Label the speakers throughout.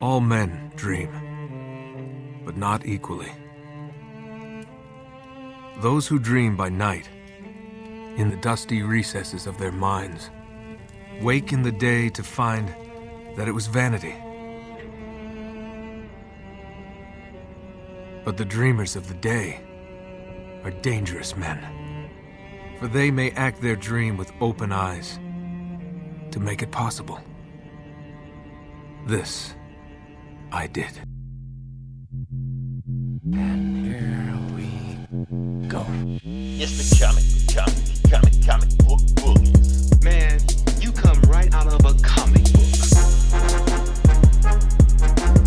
Speaker 1: All men dream, but not equally. Those who dream by night, in the dusty recesses of their minds, wake in the day to find that it was vanity. But the dreamers of the day are dangerous men, for they may act their dream with open eyes to make it possible. This I did.
Speaker 2: And here we go.
Speaker 3: It's the comic book bullies.
Speaker 2: Man, you come right out of a comic book.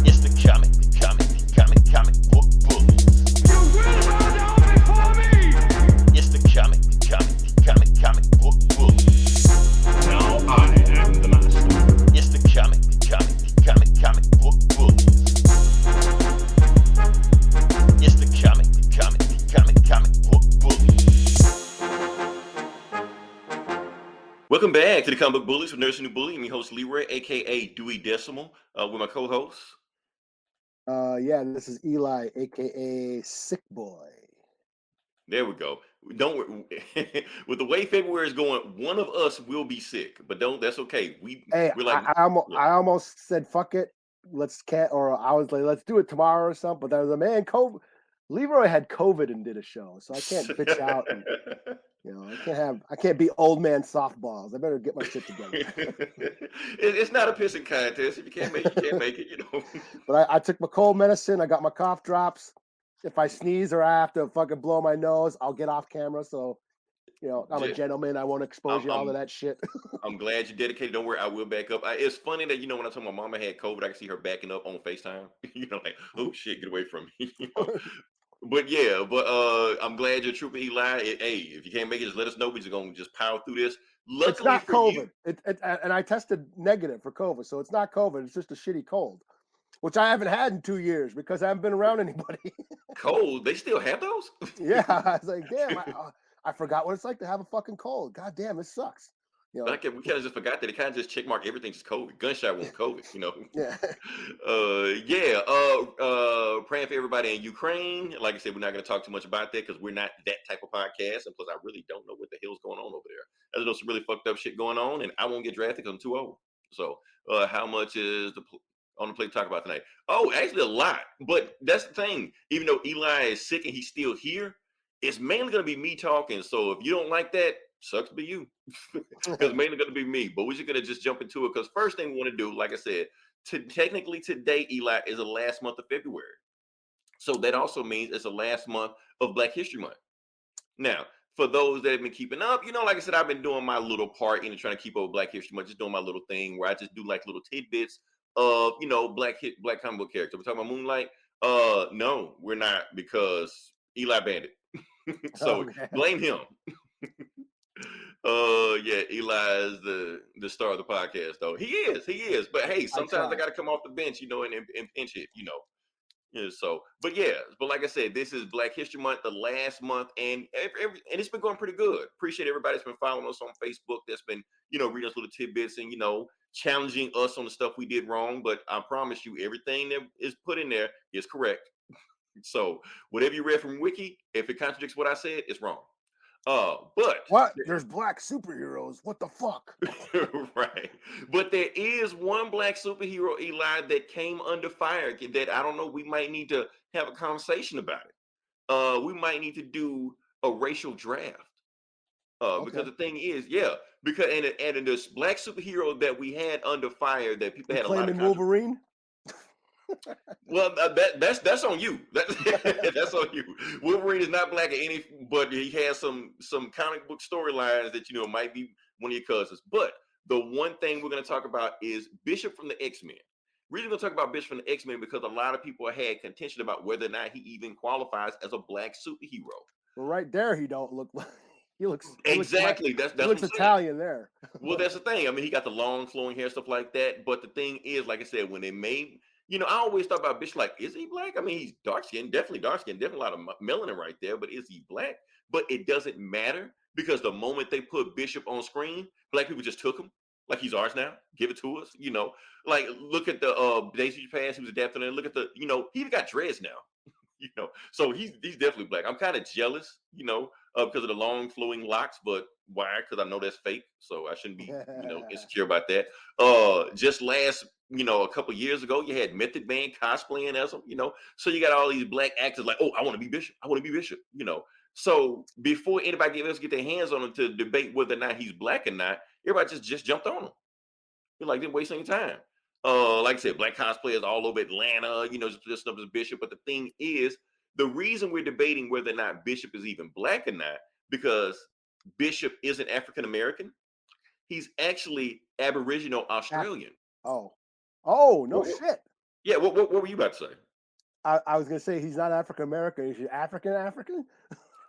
Speaker 3: It's the comic book bullies.
Speaker 2: You will bow down before me!
Speaker 3: It's the comic book bullies.
Speaker 4: Now I am the master.
Speaker 3: It's the comic book bullies. It's the comic book bullies. Welcome back to the Comic Book Bullies with Nurse and New Bully. I'm your host Leroy, aka Dewey Decimal, with my co-host.
Speaker 5: And this is Eli, aka Sick Boy.
Speaker 3: There we go. Don't worry. With the way February is going, one of us will be sick, but that's okay.
Speaker 5: Hey,
Speaker 3: we're like,
Speaker 5: I almost said fuck it. I was like, let's do it tomorrow or something. But there was a man, Leroy had COVID and did a show, so I can't bitch out. And, I can't be old man softballs. I better get my shit together.
Speaker 3: It's not a pissing contest. If you can't make it, you can't make it.
Speaker 5: But I took my cold medicine. I got my cough drops. If I sneeze or I have to fucking blow my nose, I'll get off camera. So, I'm a gentleman. I won't expose you all of that shit.
Speaker 3: I'm glad you're dedicated. Don't worry, I will back up. It's funny that when I told my mama had COVID, I can see her backing up on FaceTime. Like, oh shit, get away from me. But I'm glad you're trooping, Eli. Hey, if you can't make it, just let us know. We're just gonna just power through this. Luckily
Speaker 5: it's not
Speaker 3: for
Speaker 5: COVID.
Speaker 3: you,
Speaker 5: And I tested negative for COVID, so it's not COVID. It's just a shitty cold, which I haven't had in 2 years because I haven't been around anybody.
Speaker 3: cold. They still have those?
Speaker 5: Yeah, I was like, damn, I forgot what it's like to have a fucking cold. God damn, it sucks.
Speaker 3: But we kind of just forgot that it kind of just check mark everything's just COVID. Gunshot won't COVID,
Speaker 5: Yeah.
Speaker 3: Praying for everybody in Ukraine. Like I said, we're not going to talk too much about that because we're not that type of podcast. And plus, I really don't know what the hell's going on over there. I know some really fucked up shit going on, and I won't get drafted because I'm too old. So, how much is on the plate to talk about tonight? Oh, actually, a lot. But that's the thing. Even though Eli is sick and he's still here, it's mainly going to be me talking. So if you don't like that, sucks to be you. Because mainly going to be me. But we're just going to just jump into it. Because first thing we want to do, like I said, technically today, Eli, is the last month of February. So that also means it's the last month of Black History Month. Now, for those that have been keeping up, like I said, I've been doing my little part in trying to keep up with Black History Month, just doing my little thing where I just do like little tidbits of, black comic book character. We're talking about Moonlight. No, we're not, because Eli banned it. So blame him. Eli is the star of the podcast, though. He is. But hey, sometimes I got to come off the bench, and pinch it, Yeah, but like I said, this is Black History Month, the last month, and and it's been going pretty good. Appreciate everybody that's been following us on Facebook, that's been, reading us little tidbits and, challenging us on the stuff we did wrong. But I promise you, everything that is put in there is correct. So whatever you read from Wiki, if it contradicts what I said, it's wrong. But
Speaker 5: what? There's black superheroes. What the fuck?
Speaker 3: Right. But there is one black superhero, Eli, that came under fire that I don't know. We might need to have a conversation about it. We might need to do a racial draft. Because the thing is, because and this black superhero that we had under fire that people had a lot of
Speaker 5: Wolverine.
Speaker 3: Well, that's on you. That's on you. Wolverine is not black but he has some comic book storylines that might be one of your cousins. But the one thing we're going to talk about is Bishop from the X-Men. We're really going to talk about Bishop from the X-Men because a lot of people had contention about whether or not he even qualifies as a black superhero.
Speaker 5: Well, right there, he don't look like. He looks
Speaker 3: exactly.
Speaker 5: He looks Italian there.
Speaker 3: Well, that's the thing. I mean, he got the long flowing hair, stuff like that. But the thing is, like I said, when they made, I always thought about Bishop like, is he black? I mean, he's dark skinned, definitely a lot of melanin right there. But is he black? But it doesn't matter because the moment they put Bishop on screen, black people just took him. Like he's ours now. Give it to us. Like look at the Days of Future Past. He was adapted, and look at the he even got dreads now. So he's definitely black. I'm kind of jealous, because of the long flowing locks, but why? Because I know that's fake, so I shouldn't be, insecure about that. Just last, a couple years ago, you had Method Man cosplaying as him, so you got all these black actors like, oh, I want to be Bishop, I want to be Bishop, So before anybody else get their hands on him to debate whether or not he's black or not, everybody just jumped on him. You're like, didn't waste any time. Like I said, black cosplayers all over Atlanta, just up as Bishop. But the thing is, the reason we're debating whether or not Bishop is even black or not, because Bishop isn't African American. He's actually Aboriginal Australian.
Speaker 5: Oh, no
Speaker 3: What-
Speaker 5: shit.
Speaker 3: Yeah, what were you about to say?
Speaker 5: I was gonna say he's not African American. Is he African?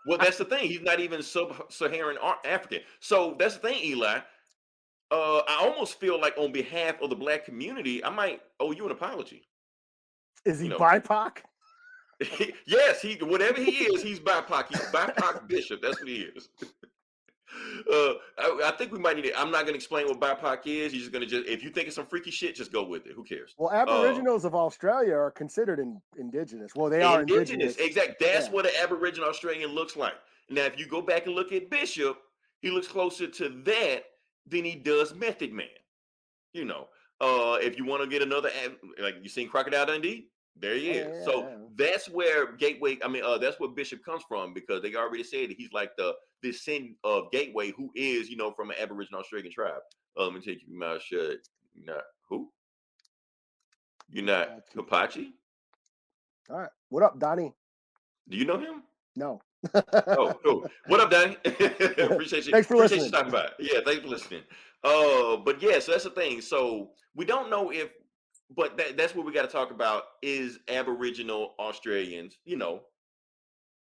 Speaker 3: Well, that's the thing. He's not even sub-Saharan African. So that's the thing, Eli. I almost feel like on behalf of the black community, I might owe you an apology.
Speaker 5: Is he
Speaker 3: You know.
Speaker 5: BIPOC?
Speaker 3: Yes, whatever he is, he's BIPOC. He's BIPOC Bishop. That's what he is. I think we might need it. I'm not going to explain what BIPOC is. You're just going to if you think it's some freaky shit, just go with it. Who cares?
Speaker 5: Well, Aboriginals of Australia are considered indigenous. Well, they are indigenous.
Speaker 3: Exactly. That's what an Aboriginal Australian looks like. Now, if you go back and look at Bishop, he looks closer to that than he does Method Man. If you want to get another, like you seen Crocodile Dundee, there he is.
Speaker 5: Yeah.
Speaker 3: So that's where that's where Bishop comes from, because they already said that he's like the descendant of Gateway, who is, from an Aboriginal Australian tribe. Let me take your mouth shut. You're not who? You're not Kapachi?
Speaker 5: All right. What up, Donnie?
Speaker 3: Do you know him?
Speaker 5: No.
Speaker 3: Oh, cool. What up, Donnie? Appreciate you.
Speaker 5: Thanks for listening.
Speaker 3: You talking about it. Yeah, thanks for listening. But yeah, so that's the thing. So we don't know if, but that's what we got to talk about, is Aboriginal Australians,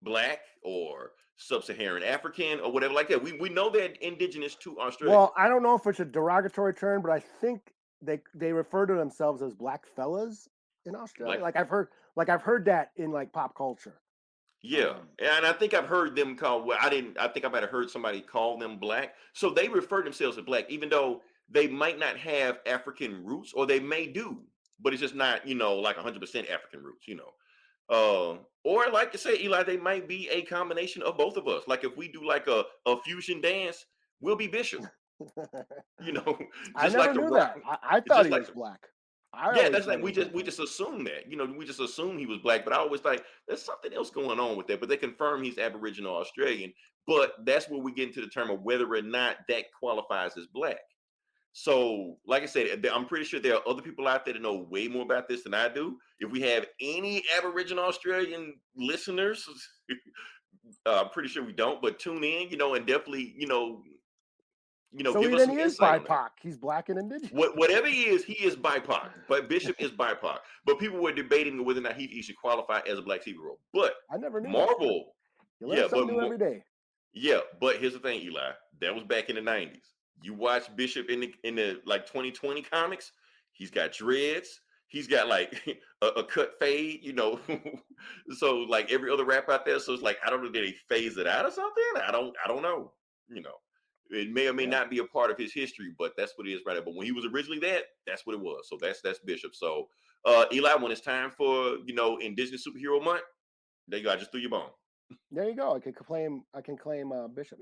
Speaker 3: black or sub-Saharan African or whatever like that. We know they're indigenous to Australia.
Speaker 5: Well, I don't know if it's a derogatory term, but I think they refer to themselves as black fellas in Australia. Like I've heard that in like pop culture.
Speaker 3: Yeah, and I think I've heard them call. Well, I think I might have heard somebody call them black. So they refer themselves as black, even though they might not have African roots, or they may do, but it's just not, like 100% African roots, or like you say, Eli, they might be a combination of both of us. Like if we do like a fusion dance, we'll be Bishop.
Speaker 5: I never knew that. I thought he was black.
Speaker 3: That's like we just assume that, we just assume he was black, but I always like there's something else going on with that. But they confirm he's Aboriginal Australian, but that's where we get into the term of whether or not that qualifies as black. So, like I said, I'm pretty sure there are other people out there that know way more about this than I do. If we have any Aboriginal Australian listeners, I'm pretty sure we don't, but tune in, and definitely,
Speaker 5: so
Speaker 3: give us some
Speaker 5: he is
Speaker 3: insight.
Speaker 5: BIPOC. He's black and indigenous.
Speaker 3: Whatever he is BIPOC. But Bishop is BIPOC. But people were debating whether or not he should qualify as a black superhero. But
Speaker 5: I never knew
Speaker 3: Marvel,
Speaker 5: that. You learn something new every day.
Speaker 3: Yeah, but here's the thing, Eli. That was back in the 90s. You watch Bishop in the like 2020 comics. He's got dreads. He's got like a cut fade, So like every other rap out there. So it's like, I don't know, did he phase it out or something? I don't know. It may or may not be a part of his history, but that's what it is right now. But when he was originally that's what it was. So that's Bishop. So Eli, when it's time for Indigenous Superhero Month, there you go. I just threw your bone.
Speaker 5: There you go. I can claim Bishop.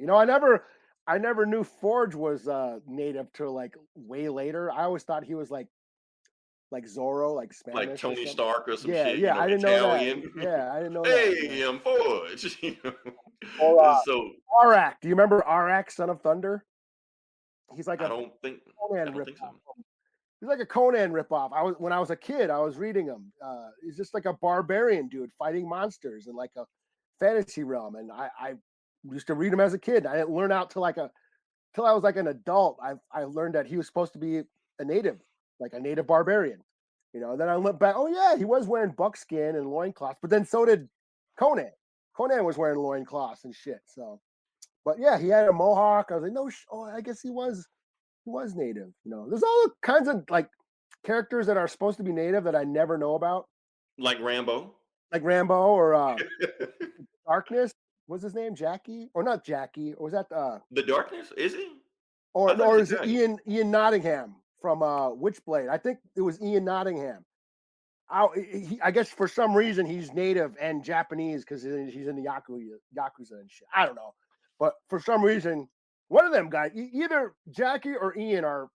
Speaker 5: I never knew Forge was native till like way later. I always thought he was like Zorro, like Spanish,
Speaker 3: like Tony Stark or some
Speaker 5: yeah,
Speaker 3: shit.
Speaker 5: Yeah, I didn't
Speaker 3: Italian.
Speaker 5: know that. Yeah, I didn't know
Speaker 3: hey, I'm Forge.
Speaker 5: So Arak. Do you remember Arak, Son of Thunder? He's like Conan ripoff. So. He's like a Conan ripoff. When I was a kid, I was reading him. He's just like a barbarian dude fighting monsters in like a fantasy realm, and I used to read him as a kid. I didn't learn out till I was like an adult. I learned that he was supposed to be a native, like a native barbarian. Then I looked back. Oh yeah, he was wearing buckskin and loincloths, but then so did Conan. Conan was wearing loincloths and shit. So, but yeah, he had a mohawk. I was like, no, I guess he was native. There's all kinds of like characters that are supposed to be native that I never know about.
Speaker 3: Like Rambo
Speaker 5: or Darkness. What's his name? Jackie? Or not Jackie? Or was that
Speaker 3: the Darkness? Is he?
Speaker 5: Or
Speaker 3: thought he
Speaker 5: is it
Speaker 3: Italian.
Speaker 5: Ian Nottingham from Witchblade? I think it was Ian Nottingham. I guess for some reason he's native and Japanese because he's in the Yakuza and shit. I don't know. But for some reason, one of them guys, either Jackie or Ian, are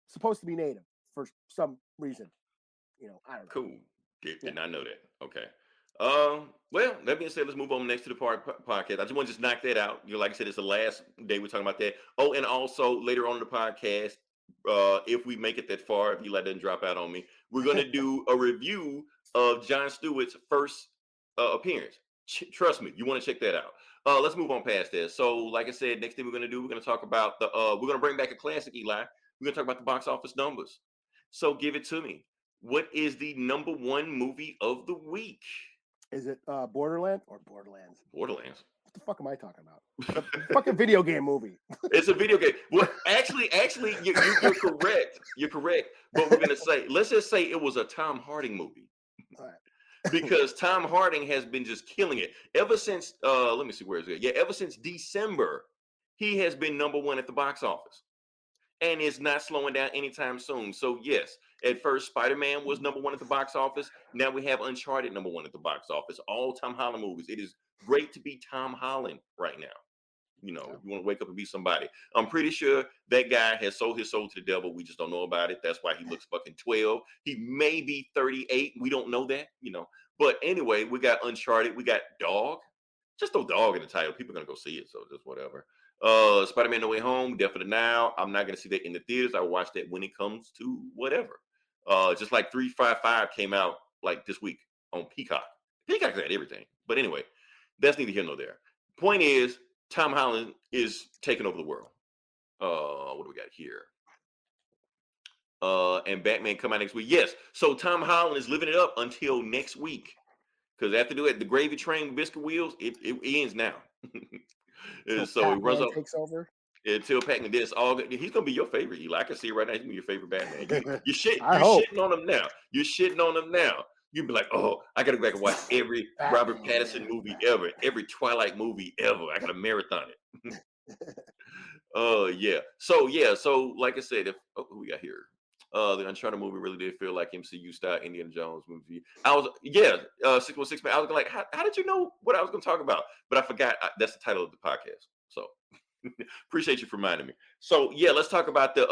Speaker 5: supposed to be native for some reason. I don't know.
Speaker 3: Cool. Did
Speaker 5: Yeah.
Speaker 3: not know that. Okay. Well, that being said, let's move on next to the podcast. I just want to just knock that out. Like I said, it's the last day we're talking about that. Oh, and also later on in the podcast, if we make it that far, if Eli doesn't drop out on me, we're going to do a review of John Stewart's first appearance. Trust me, you want to check that out. Let's move on past that. So, like I said, next thing we're going to talk about we're going to bring back a classic, Eli. We're going to talk about the box office numbers. So give it to me. What is the number one movie of the week?
Speaker 5: Is it Borderlands or Borderlands?
Speaker 3: Borderlands.
Speaker 5: What the fuck am I talking about? The fucking video game movie.
Speaker 3: It's a video game. Well, actually, you're correct. You're correct. But we're gonna say, let's just say it was a Tom Hardy movie.
Speaker 5: All right.
Speaker 3: Because Tom Hardy has been just killing it ever since. Let me see where is it. Yeah, ever since December, he has been number one at the box office, and it's not slowing down anytime soon. So yes, at first Spider-Man was number one at the box office. Now we have Uncharted number one at the box office. All Tom Holland movies. It is great to be Tom Holland right now. If you want to wake up and be somebody. I'm pretty sure that guy has sold his soul to the devil. We just don't know about it. That's why he looks fucking 12. He may be 38. We don't know that, But anyway, we got Uncharted. We got Dog. Just throw Dog in the title. People are going to go see it. So just whatever. Spider-Man No Way Home, Death of the Nile. I'm not going to see that in the theaters. I watch that when it comes to whatever. Just like 355 came out like this week on Peacock. Peacock had everything. But anyway, that's neither here nor there. Point is, Tom Holland is taking over the world. What do we got here? And Batman come out next week. Yes. So Tom Holland is living it up until next week. Because after the gravy train with biscuit wheels, it ends now. So he runs up.
Speaker 5: Takes over.
Speaker 3: Until Pac-Man did all. He's gonna be your favorite, Eli. I can see right now he's gonna be your favorite Batman. You're shitting on him now. You're shitting on him now. You'd be like, oh, I gotta go back and watch every Robert Pattinson movie ever, every Twilight movie ever. I gotta marathon it. Yeah. So like I said, who we got here? The Uncharted movie really did feel like MCU style Indiana Jones movie. 616 Man. I was like, how did you know what I was gonna talk about? But I forgot that's the title of the podcast. So appreciate you for reminding me. So yeah, let's talk about the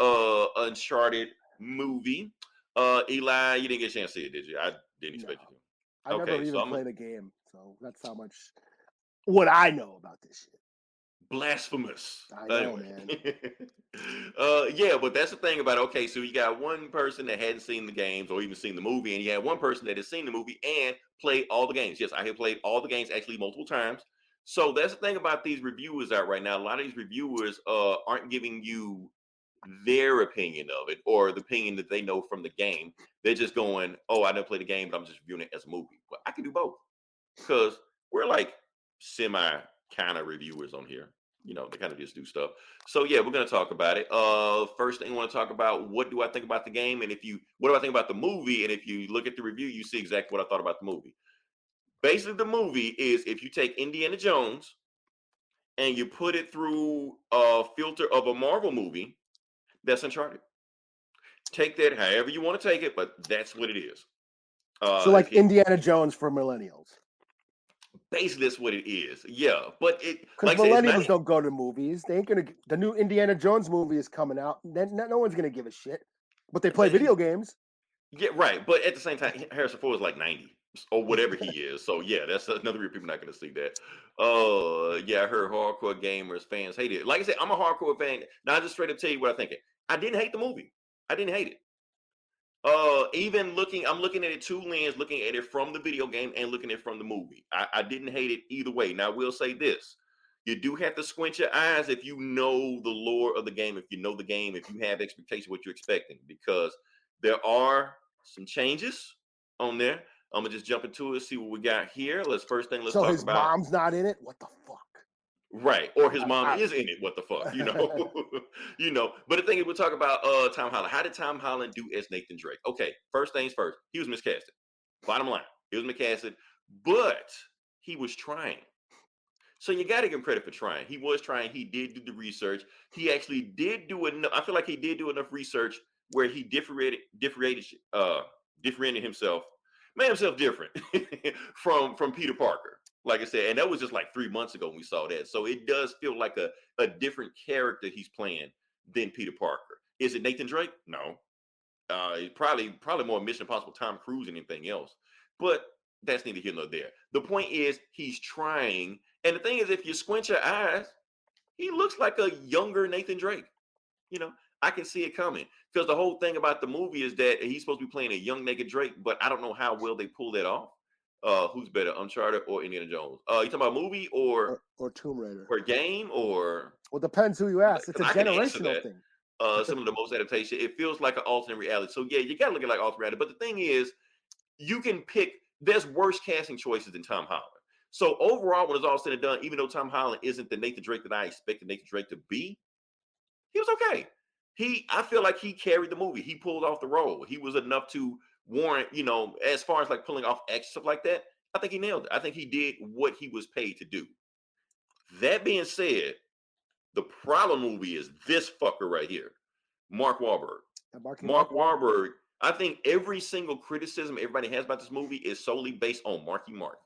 Speaker 3: Uncharted movie. Eli, you didn't get a chance to see it, did you? I didn't expect you to.
Speaker 5: I never even played a game, so that's how much what I know about this shit.
Speaker 3: Blasphemous.
Speaker 5: I know, man.
Speaker 3: Yeah, but that's the thing about so you got one person that hadn't seen the games or even seen the movie, and you had one person that has seen the movie and played all the games. Yes, I have played all the games actually multiple times. So that's the thing about these reviewers out right now. A lot of these reviewers aren't giving you their opinion of it or the opinion that they know from the game. They're just going, oh, I never played the game, but I'm just reviewing it as a movie. Well, I can do both because we're like semi kind of reviewers on here. They kind of just do stuff. So yeah, we're going to talk about it. First thing I want to talk about, what do I think about the game? And what do I think about the movie? And if you look at the review, you see exactly what I thought about the movie. Basically, the movie is if you take Indiana Jones and you put it through a filter of a Marvel movie, that's Uncharted. Take that however you want to take it, but that's what it is.
Speaker 5: So like Indiana Jones for millennials.
Speaker 3: Basically, that's what it is. Yeah, but
Speaker 5: because millennials don't go to movies. They ain't gonna. The new Indiana Jones movie is coming out. Then no one's gonna give a shit. But they play video games.
Speaker 3: Yeah, right. But at the same time, Harrison Ford is like 90 or whatever he is. So yeah, that's another reason people not going to see that. Yeah, I heard hardcore gamers, fans hate it. Like I said, I'm a hardcore fan. Now I just straight up tell you what I think. I didn't hate the movie. I didn't hate it. I'm looking at it two lenses, looking at it from the video game and looking at it from the movie. I didn't hate it either way. Now I will say this. You do have to squint your eyes if you know the lore of the game, if you know the game, if you have expectation what you're expecting, because there are some changes on there. I'm gonna just jump into it, see what we got here. Let's talk about.
Speaker 5: So his mom's not in it? What the fuck?
Speaker 3: Right, or his mom is in it. What the fuck, But the thing is, we'll talk about Tom Holland. How did Tom Holland do as Nathan Drake? Okay, first things first, he was miscasted. Bottom line, he was miscasted, but he was trying. So you got to give him credit for trying. He was trying. He did do the research. He actually did do enough. I feel like he did do enough research where he differentiated himself, made himself different from Peter Parker. Like I said, and that was just like 3 months ago when we saw that. So it does feel like a different character he's playing than Peter Parker. Is it Nathan Drake? No. Probably more Mission Impossible Tom Cruise than anything else. But that's neither here nor there. The point is he's trying. And the thing is, if you squint your eyes, he looks like a younger Nathan Drake. You know, I can see it coming. Because the whole thing about the movie is that he's supposed to be playing a young Nathan Drake, but I don't know how well they pull that off. Who's better, Uncharted or Indiana Jones? You talking about movie or
Speaker 5: Tomb Raider?
Speaker 3: Or game or?
Speaker 5: Well, depends who you ask. It's a generational thing.
Speaker 3: Some of the most adaptation. It feels like an alternate reality. So yeah, you got to look at it like alternate reality. But the thing is, you can pick. There's worse casting choices than Tom Holland. So overall, when it's all said and done, even though Tom Holland isn't the Nathan Drake that I expected Nathan Drake to be, he was okay. I feel like he carried the movie. He pulled off the role. He was enough to warrant, as far as like pulling off action stuff like that. I think he nailed it. I think he did what he was paid to do. That being said, the problem movie is this fucker right here, Mark Wahlberg. Mark Wahlberg. I think every single criticism everybody has about this movie is solely based on Marky Mark.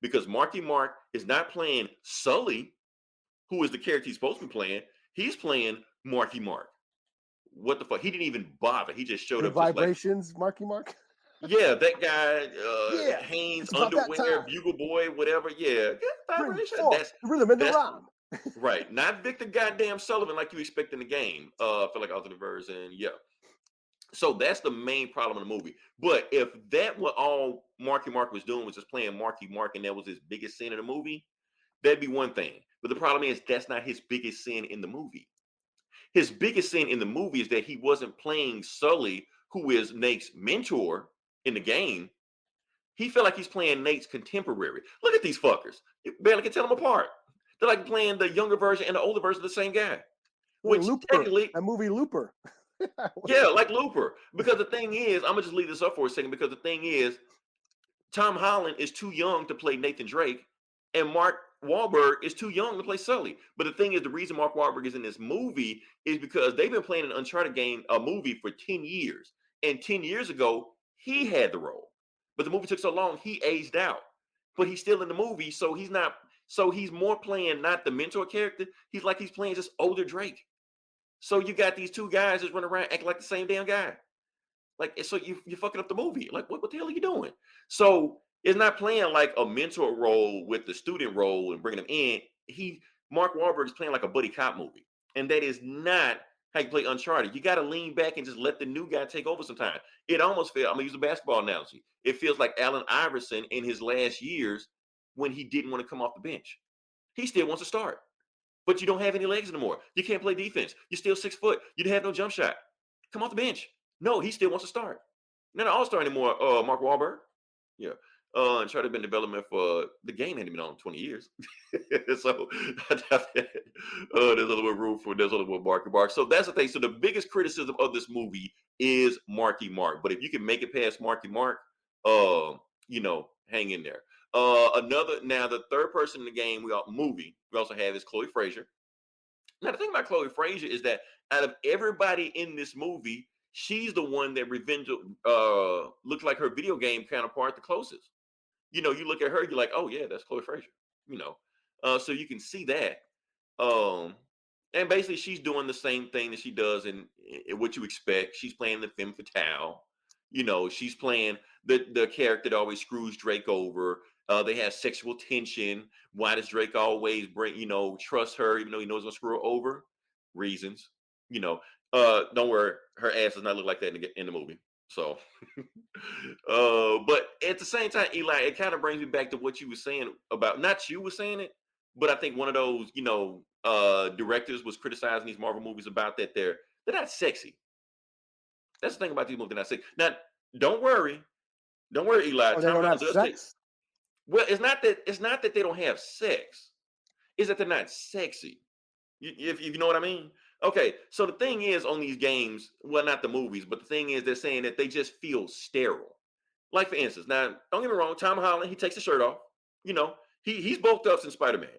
Speaker 3: Because Marky Mark is not playing Sully, who is the character he's supposed to be playing. He's playing Marky Mark. What the fuck? He didn't even bother. He just showed up.
Speaker 5: Vibrations, Marky Mark?
Speaker 3: Yeah, that guy, Haynes, underwear, Bugle Boy, whatever. Yeah, vibration. That's
Speaker 5: rhythm in the rhyme.
Speaker 3: Right. Not Victor goddamn Sullivan like you expect in the game. I feel like alternate version. Yeah. So that's the main problem in the movie. But if that what all Marky Mark was doing was just playing Marky Mark and that was his biggest sin in the movie, that'd be one thing. But the problem is that's not his biggest sin in the movie. His biggest sin in the movie is that he wasn't playing Sully, who is Nate's mentor in the game. He felt like he's playing Nate's contemporary. Look at these fuckers. You barely can tell them apart. They're like playing the younger version and the older version of the same guy. Which technically,
Speaker 5: a movie Looper.
Speaker 3: Yeah, like Looper. Because the thing is, I'm gonna just leave this up for a second. Because the thing is, Tom Holland is too young to play Nathan Drake, and Mark Wahlberg is too young to play Sully. But the thing is, the reason Mark Wahlberg is in this movie is because they've been playing an Uncharted movie for 10 years. And 10 years ago, he had the role. But the movie took so long, he aged out. But he's still in the movie, so he's not. So he's more playing not the mentor character. He's playing just older Drake. So you got these two guys just running around acting like the same damn guy. Like, so you're fucking up the movie. Like, what the hell are you doing? So it's not playing like a mentor role with the student role and bringing them in. Mark Wahlberg is playing like a buddy cop movie. And that is not how you play Uncharted. You got to lean back and just let the new guy take over sometimes. It almost feels, I'm going to use a basketball analogy. It feels like Allen Iverson in his last years when he didn't want to come off the bench. He still wants to start. But you don't have any legs anymore. You can't play defense. You're still 6 foot. You have no jump shot. Come off the bench. No, he still wants to start. Not an all-star anymore, Mark Wahlberg. Yeah. Uncharted been development for the game hadn't been on 20 years. So there's a little bit of room for there's a little bit of Marky Mark. So that's the thing. So the biggest criticism of this movie is Marky Mark. But if you can make it past Marky Mark, hang in there. Now the third person in the game we also have is Chloe Frazier. Now the thing about Chloe Frazier is that out of everybody in this movie, she's the one that looks like her video game counterpart the closest. You look at her, you're like, oh yeah, that's Chloe Frazier. So you can see that. And basically she's doing the same thing that she does in what you expect. She's playing the femme fatale. She's playing the character that always screws Drake over. They have sexual tension. Why does Drake always trust her even though he knows he'll screw her over? Reasons. Don't worry, her ass does not look like that in the movie. So, but at the same time, Eli, it kind of brings me back to what you were saying about, not you were saying it, but I think one of those, directors was criticizing these Marvel movies about that they're not sexy. That's the thing about these movies, they're not sexy. Now, don't worry, Eli.
Speaker 5: They don't have sex?
Speaker 3: Well, it's not that they don't have sex. It's that they're not sexy. If you know what I mean. Okay, so the thing is on these games, well, not the movies, but the thing is they're saying that they just feel sterile. Like, for instance, now, don't get me wrong, Tom Holland, he takes his shirt off. He's bulked up in Spider-Man.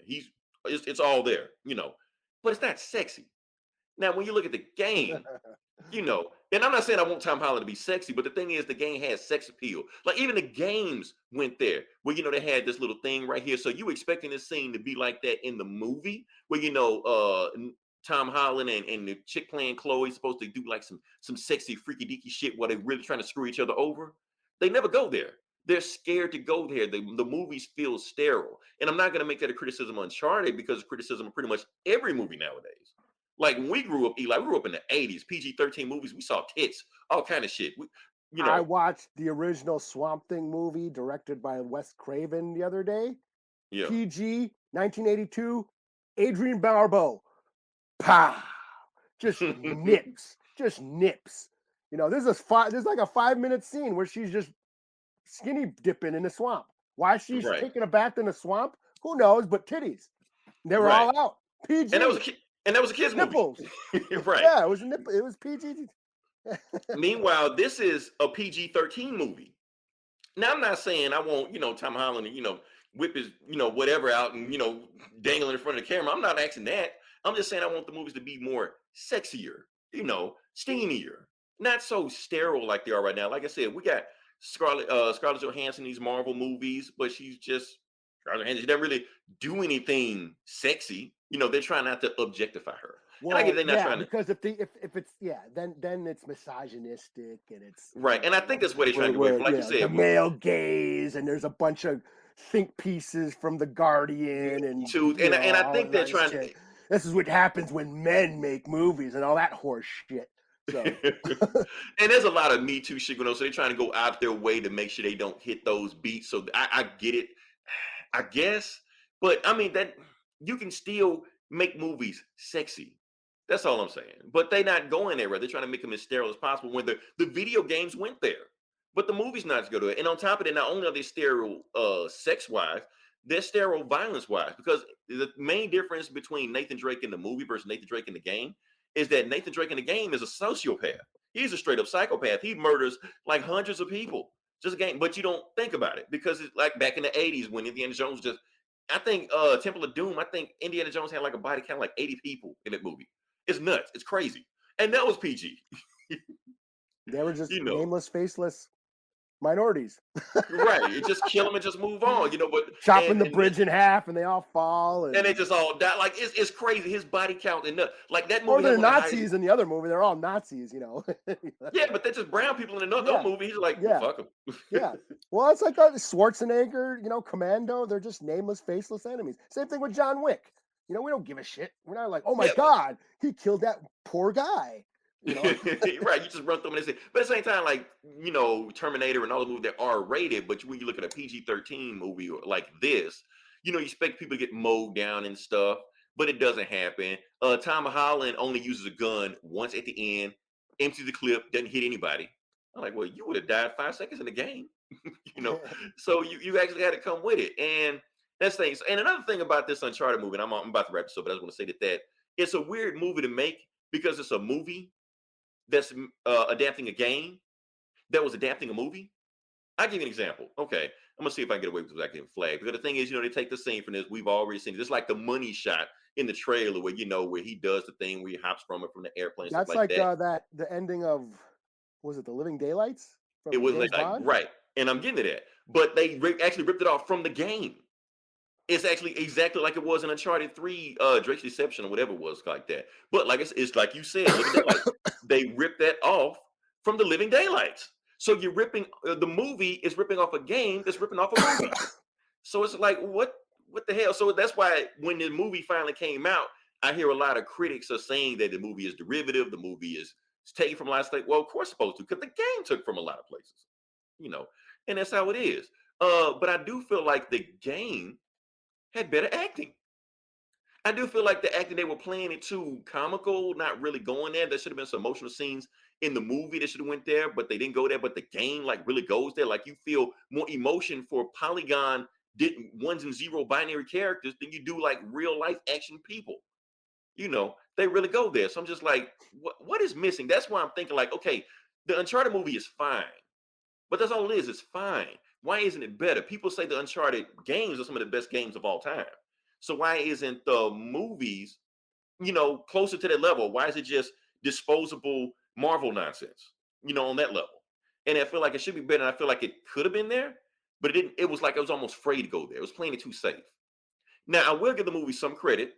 Speaker 3: It's all there, but it's not sexy. Now, when you look at the game, and I'm not saying I want Tom Holland to be sexy, but the thing is, the game has sex appeal. Like even the games went there, where they had this little thing right here. So you expecting this scene to be like that in the movie, where Tom Holland and the chick playing Chloe supposed to do like some sexy freaky deaky shit while they're really trying to screw each other over. They never go there. They're scared to go there. The movies feel sterile, and I'm not going to make that a criticism of Uncharted because criticism of pretty much every movie nowadays. Like when we grew up, Eli, we grew up in the 80s, PG-13 movies. We saw tits, all kind of shit.
Speaker 5: I watched the original Swamp Thing movie directed by Wes Craven the other day.
Speaker 3: Yeah.
Speaker 5: PG, 1982, Adrian Barbeau. Pow! Just nips. Just nips. There's like a 5-minute scene where she's just skinny dipping in the swamp. Why she's taking a bath in the swamp? Who knows? But titties. They were all out. PG.
Speaker 3: And that was a kid's
Speaker 5: nipples.
Speaker 3: movie. Right.
Speaker 5: Yeah, it was a nipple. It was PG.
Speaker 3: Meanwhile, this is a PG-13 movie. Now, I'm not saying I want, Tom Holland to, whip his, whatever out and, dangle in front of the camera. I'm not asking that. I'm just saying I want the movies to be more sexier, steamier, not so sterile like they are right now. Like I said, we got Scarlett Johansson in these Marvel movies, but she's just Scarlett Johansson. She doesn't really do anything sexy. They're trying not to objectify her.
Speaker 5: Well,
Speaker 3: and I get they're not trying to,
Speaker 5: because if it's then it's misogynistic and it's
Speaker 3: right. And I think that's what they're trying to do away from. Like you said,
Speaker 5: the male gaze, and there's a bunch of think pieces from The Guardian and
Speaker 3: I think they're trying to.
Speaker 5: This is what happens when men make movies and all that horse shit. So.
Speaker 3: And there's a lot of Me Too shit going on, so they're trying to go out their way to make sure they don't hit those beats. So I get it, I guess, but I mean that you can still make movies sexy. That's all I'm saying. But they're not going there. They're trying to make them as sterile as possible when the video games went there. But the movie's not as good to it. And on top of it, not only are they sterile sex-wise, they're sterile violence-wise. Because the main difference between Nathan Drake in the movie versus Nathan Drake in the game is that Nathan Drake in the game is a sociopath. He's a straight-up psychopath. He murders like hundreds of people. Just a game. But you don't think about it. Because it's like back in the 80s when Indiana Jones I think Temple of Doom, I think Indiana Jones had like a body count of like 80 people in that movie. It's nuts. It's crazy. And that was PG.
Speaker 5: They were just nameless, faceless minorities.
Speaker 3: Right. You just kill them and just move on, but
Speaker 5: chopping the bridge in half and they all fall. And
Speaker 3: they just all die. Like it's crazy. His body count and like that movie.
Speaker 5: Or they're Nazis in the other movie. They're all Nazis,
Speaker 3: Yeah, but they're just brown people in another movie. He's like, well, fuck them.
Speaker 5: Yeah. Well, it's like Schwarzenegger, Commando. They're just nameless, faceless enemies. Same thing with John Wick. We don't give a shit. We're not like, oh my God, he killed that poor guy.
Speaker 3: Right, you just run through them and say, but at the same time, like, Terminator and all the movies that are rated, but when you look at a PG-13 movie like this, you expect people to get mowed down and stuff, but it doesn't happen. Tom Holland only uses a gun once at the end, empties the clip, doesn't hit anybody. I'm like, well, you would have died 5 seconds in the game, So you actually had to come with it, and that's things. And another thing about this Uncharted movie, and I'm about to wrap this up, but I just want to say that it's a weird movie to make because it's a movie that's adapting a game that was adapting a movie. I'll give you an example. Okay, I'm gonna see if I can get away with without getting flagged. Because the thing is, they take the scene from this. We've already seen it. It's like the money shot in the trailer where where he does the thing where he hops from the airplane.
Speaker 5: That's like that. The ending of was it The Living Daylights?
Speaker 3: It was like right, and I'm getting to that. But they actually ripped it off from the game. It's actually exactly like it was in Uncharted 3, Drake's Deception or whatever it was like that. But like it's like you said, they ripped that off from The Living Daylights. So you're ripping the movie is ripping off a game that's ripping off a movie. So it's like what the hell? So that's why when the movie finally came out, I hear a lot of critics are saying that the movie is derivative, the movie is taken from a lot of places. Well, of course, it's supposed to, because the game took from a lot of places, and that's how it is. But I do feel like the game had better acting. I do feel like the acting, they were playing it too comical, not really going there. There should have been some emotional scenes in the movie that should have went there, but they didn't go there. But the game really goes there. Like you feel more emotion for Polygon ones and zero binary characters than you do like real life action people. They really go there. So I'm just like, what is missing? That's why I'm thinking like, okay, the Uncharted movie is fine. But that's all it is. It's fine. Why isn't it better? People say the Uncharted games are some of the best games of all time. So why isn't the movies, closer to that level? Why is it just disposable Marvel nonsense, on that level? And I feel like it should be better. And I feel like it could have been there, but it didn't. It was like it was almost afraid to go there. It was playing it too safe. Now, I will give the movie some credit.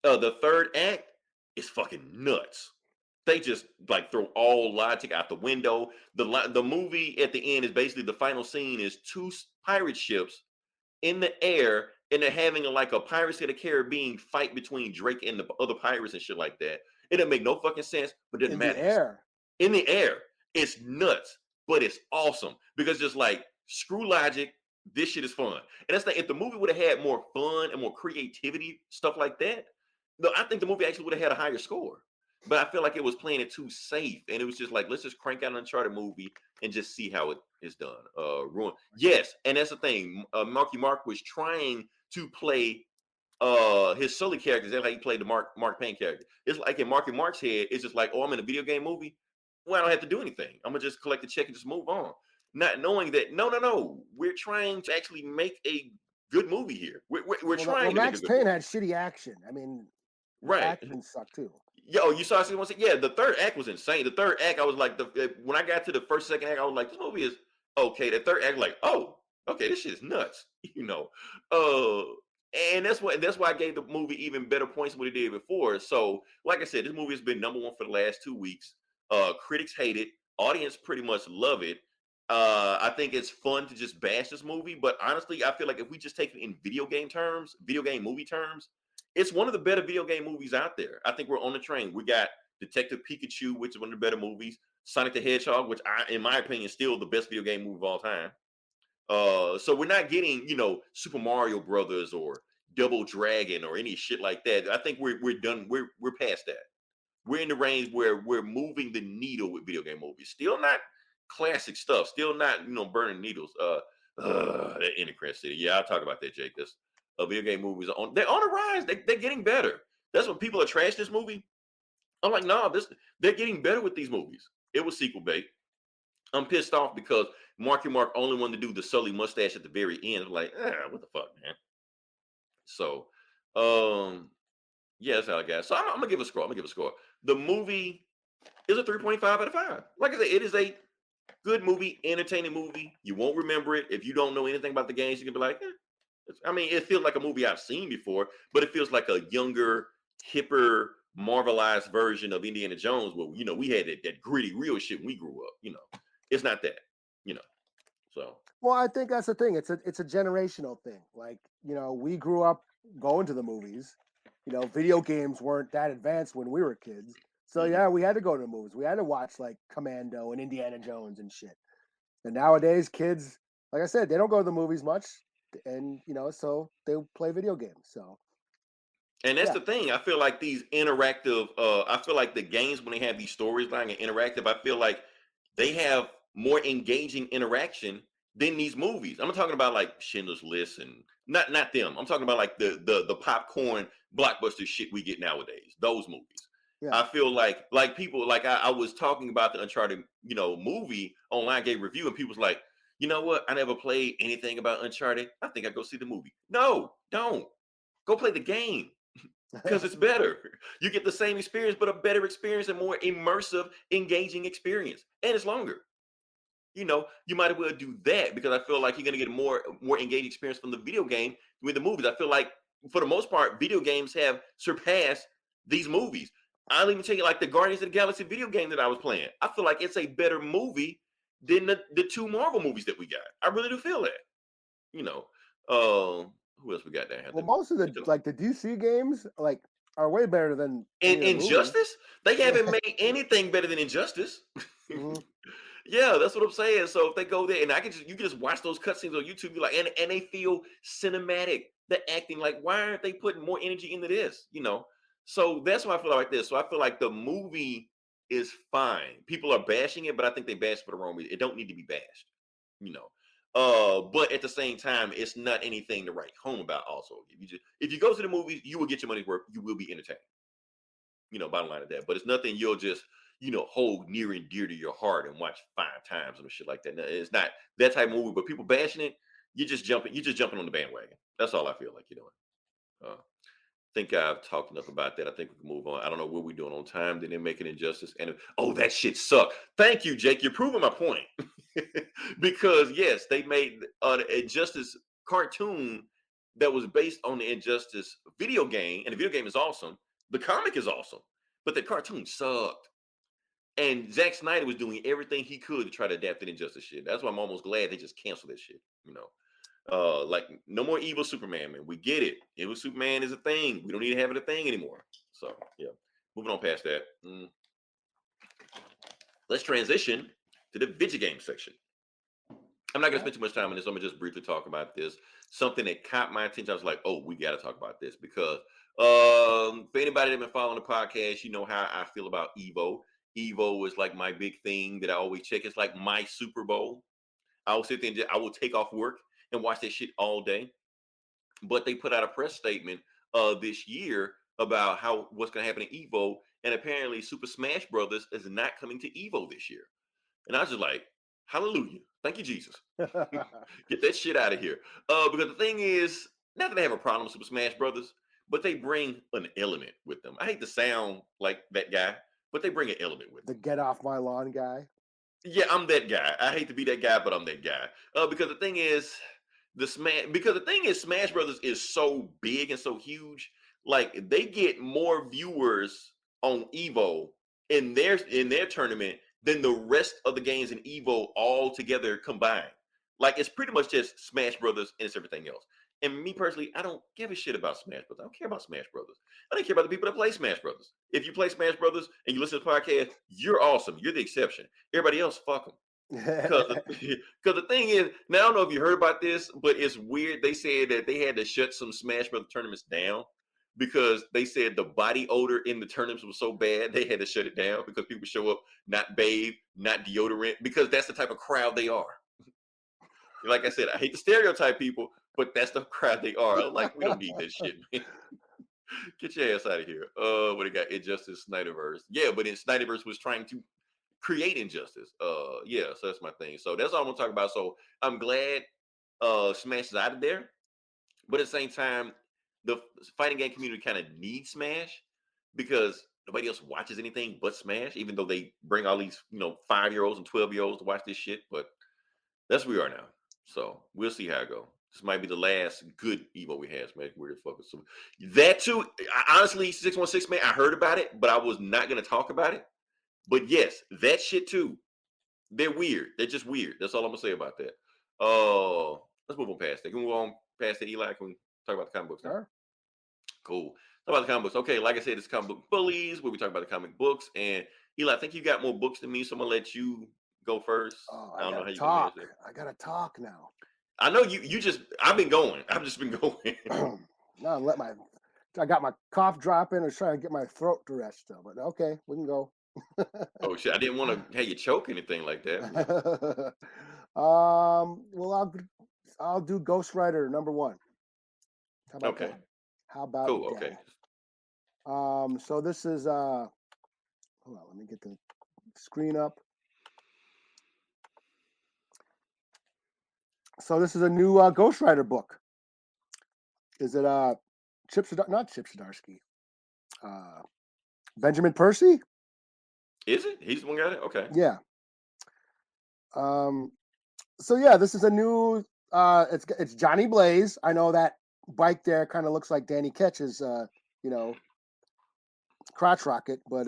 Speaker 3: The third act is fucking nuts. They just like throw all logic out the window. The movie at the end is basically the final scene is two pirate ships in the air, and they're having like a Pirates of the Caribbean fight between Drake and the other pirates and shit like that. It didn't make no fucking sense, but it didn't matter.
Speaker 5: In the air.
Speaker 3: In the air. It's nuts, but it's awesome because just like screw logic, this shit is fun. And that's like if the movie would have had more fun and more creativity, stuff like that, no, I think the movie actually would have had a higher score. But I feel like it was playing it too safe, and it was just like, let's just crank out an Uncharted movie and just see how it is done. Ruin. Yes, and that's the thing. Marky Mark was trying to play his Sully character. That's how he played the Mark Payne character. It's like in Marky Mark's head, it's just like, oh, I'm in a video game movie. Well, I don't have to do anything. I'm gonna just collect the check and just move on. Not knowing that, no, we're trying to actually make a good movie here. We're trying.
Speaker 5: Well, Max Payne had shitty action. I mean,
Speaker 3: right?
Speaker 5: Action sucked too.
Speaker 3: Yo, you saw season one? Yeah, the third act was insane. The third act, I was like, when I got to the first, second act, I was like, this movie is okay. The third act, like, oh, okay, this shit is nuts, and that's why I gave the movie even better points than what it did before. So, like I said, this movie has been #1 for the last 2 weeks. Critics hate it, audience pretty much love it. I think it's fun to just bash this movie, but honestly, I feel like if we just take it in video game movie terms, it's one of the better video game movies out there. I think we're on the train. We got Detective Pikachu, which is one of the better movies. Sonic the Hedgehog, which in my opinion, is still the best video game movie of all time. So we're not getting, Super Mario Brothers or Double Dragon or any shit like that. I think we're done. We're past that. We're in the range where we're moving the needle with video game movies. Still not classic stuff. Still not, burning needles. That Intercrest City. Yeah, I'll talk about that, Jake. This video game movies they're on the rise. They're getting better. That's what people are trash this movie. I'm like, no, they're getting better with these movies. It was sequel bait. I'm pissed off because Marky Mark only wanted to do the Sully mustache at the very end. I'm like, what the fuck, man? So, yeah, that's how I got. So I'm gonna give a score. The movie is a 3.5 out of 5. Like I said, it is a good movie, entertaining movie. You won't remember it if you don't know anything about the games. You can be like, it feels like a movie I've seen before, but it feels like a younger, hipper, marvelized version of Indiana Jones, where we had that gritty, real shit when we grew up. It's not that, So.
Speaker 5: Well, I think that's the thing. It's a generational thing. Like, we grew up going to the movies. Video games weren't that advanced when we were kids. So yeah, we had to go to the movies. We had to watch like Commando and Indiana Jones and shit. And nowadays, kids, like I said, they don't go to the movies much, and so they play video games. So.
Speaker 3: And that's the thing. I feel like these interactive. I feel like the games, when they have these stories lying and interactive, I feel like they have more engaging interaction than these movies. I'm not talking about like Schindler's List and not them. I'm talking about like the popcorn blockbuster shit we get nowadays. Those movies. Yeah. I feel like people like I was talking about the Uncharted movie online, gave review, and people's like, you know what? I never played anything about Uncharted. I think I go see the movie. No, don't go play the game. Because it's better. You get the same experience, but a better experience and more immersive, engaging experience. And it's longer. You might as well do that, because I feel like you're going to get a more engaging experience from the video game with the movies. I feel like, for the most part, video games have surpassed these movies. I'll even tell you, like the Guardians of the Galaxy video game that I was playing. I feel like it's a better movie than the 2 Marvel movies that we got. I really do feel that. Who else we got there?
Speaker 5: Well, most of the DC games are way better than
Speaker 3: Injustice. They haven't made anything better than Injustice. Mm-hmm. Yeah, that's what I'm saying. So if they go there, and you can just watch those cutscenes on YouTube, be like, and they feel cinematic. The acting, like, why aren't they putting more energy into this? So that's why I feel like this. So I feel like the movie is fine. People are bashing it, but I think they bash for the wrong reason. It don't need to be bashed. But at the same time, it's not anything to write home about. Also, if you go to the movies, you will get your money's worth. You will be entertained. Bottom line of that. But it's nothing you'll just hold near and dear to your heart and watch 5 times and shit like that. No, it's not that type of movie, but people bashing it, you're just jumping on the bandwagon. That's all I feel like you're doing. Think I've talked enough about that. I think we can move on. I don't know what we're doing on time. They didn't make an injustice. And that shit sucked. Thank you, Jake. You're proving my point. Because yes, they made an Injustice cartoon that was based on the Injustice video game, and the video game is awesome. The comic is awesome, but the cartoon sucked. And Zack Snyder was doing everything he could to try to adapt the Injustice shit. That's why I'm almost glad they just canceled that shit. Like no more evil Superman, man. We get it. Evil Superman is a thing. We don't need to have it a thing anymore. So yeah, moving on past that. Let's transition to the video game section. I'm not gonna spend too much time on this. I'm gonna just briefly talk about this. Something that caught my attention. I was like, oh, we gotta talk about this because for anybody that's been following the podcast, you know how I feel about Evo. Evo is like my big thing that I always check. It's like my Super Bowl. I will sit there and I will take off work and watch that shit all day. But they put out a press statement this year about what's going to happen at Evo, and apparently Super Smash Brothers is not coming to Evo this year. And I was just like, hallelujah, thank you, Jesus. Get that shit out of here. Because the thing is, not that they have a problem with Super Smash Brothers, but they bring an element with them. I hate to sound like that guy, but they bring an element with them.
Speaker 5: The get off my lawn guy.
Speaker 3: Yeah, I'm that guy. I hate to be that guy, but I'm that guy. Because the thing is, Smash Brothers is so big and so huge. Like they get more viewers on Evo in their tournament than the rest of the games in Evo all together combined. Like it's pretty much just Smash Brothers and it's everything else. And me personally, I don't give a shit about Smash Brothers. I don't care about Smash Brothers. I don't care about the people that play Smash Brothers. If you play Smash Brothers and you listen to the podcast, you're awesome. You're the exception. Everybody else, fuck them. Because the thing is, now I don't know if you heard about this, but it's weird. They said that they had to shut some Smash Brothers tournaments down because they said the body odor in the tournaments was so bad they had to shut it down because people show up not bathed, not deodorant, because that's the type of crowd they are. Like I said, I hate to stereotype people, but that's the crowd they are. Like, we don't need that shit, man. Get your ass out of here. What it got? Injustice Snyderverse. Yeah, but in Snyderverse was trying to create injustice. Yeah, so that's my thing. So that's all I'm gonna talk about. So I'm glad Smash is out of there, but at the same time, the fighting game community kind of needs Smash because nobody else watches anything but Smash, even though they bring all these 5-year-olds and 12-year-olds to watch this shit. But that's where we are now. So we'll see how it goes. This might be the last good Evo we had. Smash weird fuckers. So that too, honestly, 616 man, I heard about it, but I was not gonna talk about it. But yes, that shit too. They're weird. They're just weird. That's all I'm gonna say about that. Let's move on past that. Can we move on past that, Eli? Can we talk about the comic books now?
Speaker 5: Sure.
Speaker 3: Cool. Talk about the comic books. Okay, like I said, it's comic book bullies where we talk about the comic books. And Eli, I think you got more books than me, so I'm gonna let you go first.
Speaker 5: Oh,
Speaker 3: I don't know how
Speaker 5: gotta
Speaker 3: you gonna
Speaker 5: talk.
Speaker 3: answer.
Speaker 5: I gotta talk now.
Speaker 3: I know you just I've been going. I've just been going.
Speaker 5: Now I got my cough dropping. I was trying to get my throat to rest still, but okay, we can go.
Speaker 3: Oh shit! I didn't want to have you choke anything like that.
Speaker 5: Well, I'll do Ghost Rider #1. How about
Speaker 3: Okay.
Speaker 5: that? How about
Speaker 3: Cool.
Speaker 5: that?
Speaker 3: Okay.
Speaker 5: So this is hold on, let me get the screen up. So this is a new Ghost Rider book. Is it not Chip Zdarsky? Benjamin Percy?
Speaker 3: Is it? He's the one got it? Okay.
Speaker 5: Yeah. So yeah, this is a new it's Johnny Blaze. I know that bike there kind of looks like Danny Ketch's crotch rocket, but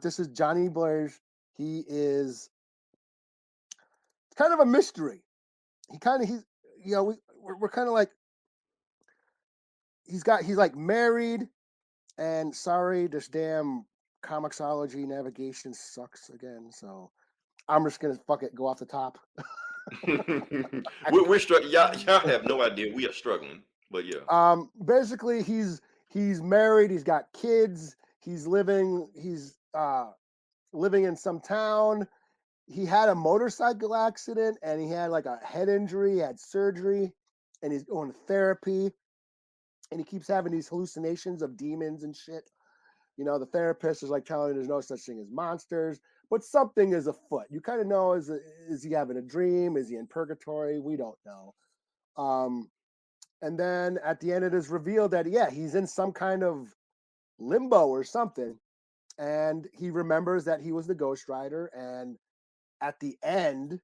Speaker 5: this is Johnny Blaze. He is kind of a mystery. We're kind of like he's like married, and sorry, this damn Comixology navigation sucks again, so I'm just gonna fuck it, go off the top.
Speaker 3: we're struggling. Y'all have no idea. We are struggling, but yeah.
Speaker 5: Basically, he's married. He's got kids. He's living in some town. He had a motorcycle accident and he had like a head injury. He had surgery, and he's going to therapy. And he keeps having these hallucinations of demons and shit. The therapist is like telling there's no such thing as monsters, but something is afoot. You kind of know, is he having a dream? Is he in purgatory? We don't know. And then at the end, it is revealed that, he's in some kind of limbo or something. And he remembers that he was the Ghost Rider. And at the end,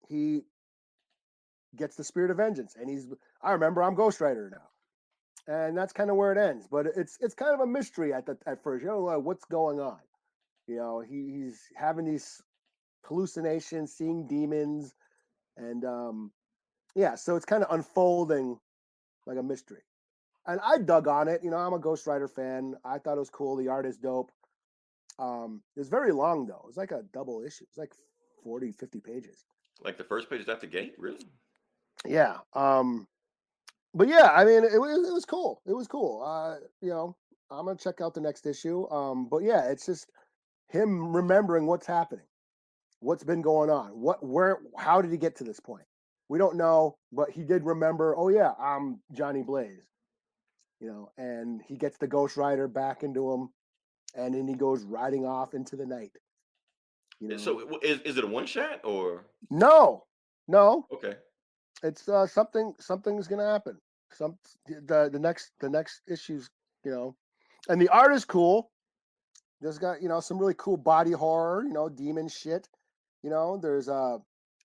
Speaker 5: he gets the spirit of vengeance. And I remember I'm Ghost Rider now. And that's kind of where it ends. But it's kind of a mystery at first. You don't know what's going on. He's having these hallucinations, seeing demons. And so it's kind of unfolding like a mystery. And I dug on it. I'm a Ghost Rider fan. I thought it was cool. The art is dope. It was very long, though. It was like a double issue. It was like 40, 50 pages.
Speaker 3: Like the first page is out the gate, really?
Speaker 5: Yeah. But yeah, I mean, it was cool. It was cool. I'm gonna check out the next issue. But yeah, it's just him remembering what's happening, what's been going on, how did he get to this point? We don't know, but he did remember. Oh yeah, I'm Johnny Blaze. And he gets the Ghost Rider back into him, and then he goes riding off into the night.
Speaker 3: So is it a one shot or
Speaker 5: no?
Speaker 3: Okay.
Speaker 5: It's something's gonna happen. The next issues, and the art is cool. There's got some really cool body horror, demon shit. There's I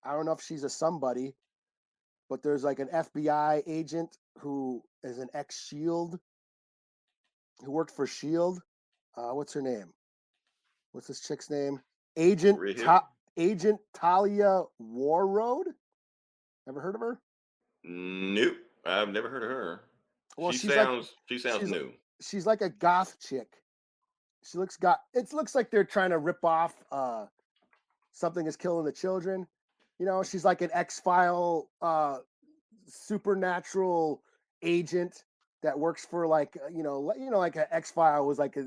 Speaker 5: don't know if she's a somebody, but there's like an FBI agent who is an ex-SHIELD, who worked for SHIELD. What's her name? What's this chick's name? Agent Talia Warroad. Ever heard of her?
Speaker 3: Nope, I've never heard of her.
Speaker 5: Well,
Speaker 3: she sounds new.
Speaker 5: She's like a goth chick. It looks like they're trying to rip off Something Is Killing the Children. She's like an X-File supernatural agent that works for like like an X-File was like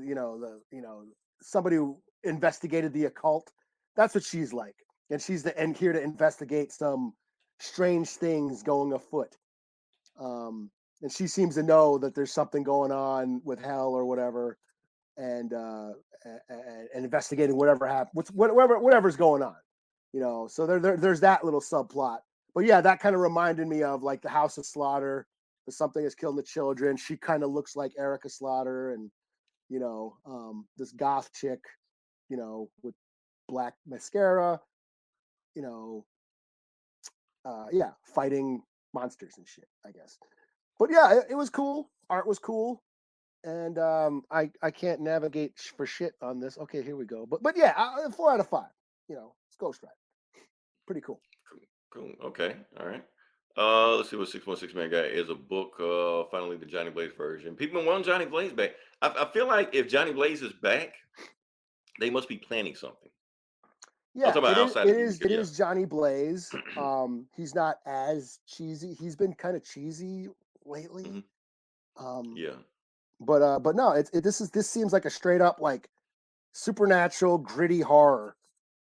Speaker 5: somebody who investigated the occult. That's what she's like, and she's here to investigate some strange things going afoot. And she seems to know that there's something going on with hell or whatever, and investigating whatever happened, whatever's going on. So there's that little subplot. But yeah, that kind of reminded me of like the House of Slaughter, the Something Is Killing the Children. She kind of looks like Erica Slaughter, and this goth chick, with black mascara, fighting monsters and shit, I guess. But yeah, it was cool. Art was cool. And I can't navigate for shit on this. Okay, here we go. But yeah, 4 out of 5. It's Ghost Rider. Pretty cool.
Speaker 3: Cool. Okay. All right. Let's see what 616 Man Guy is a book. Finally, the Johnny Blaze version. People want Johnny Blaze back. I feel like if Johnny Blaze is back, they must be planning something.
Speaker 5: Yeah, it is Johnny Blaze. He's not as cheesy. He's been kind of cheesy lately.
Speaker 3: Yeah.
Speaker 5: But no, this seems like a straight up like supernatural gritty horror.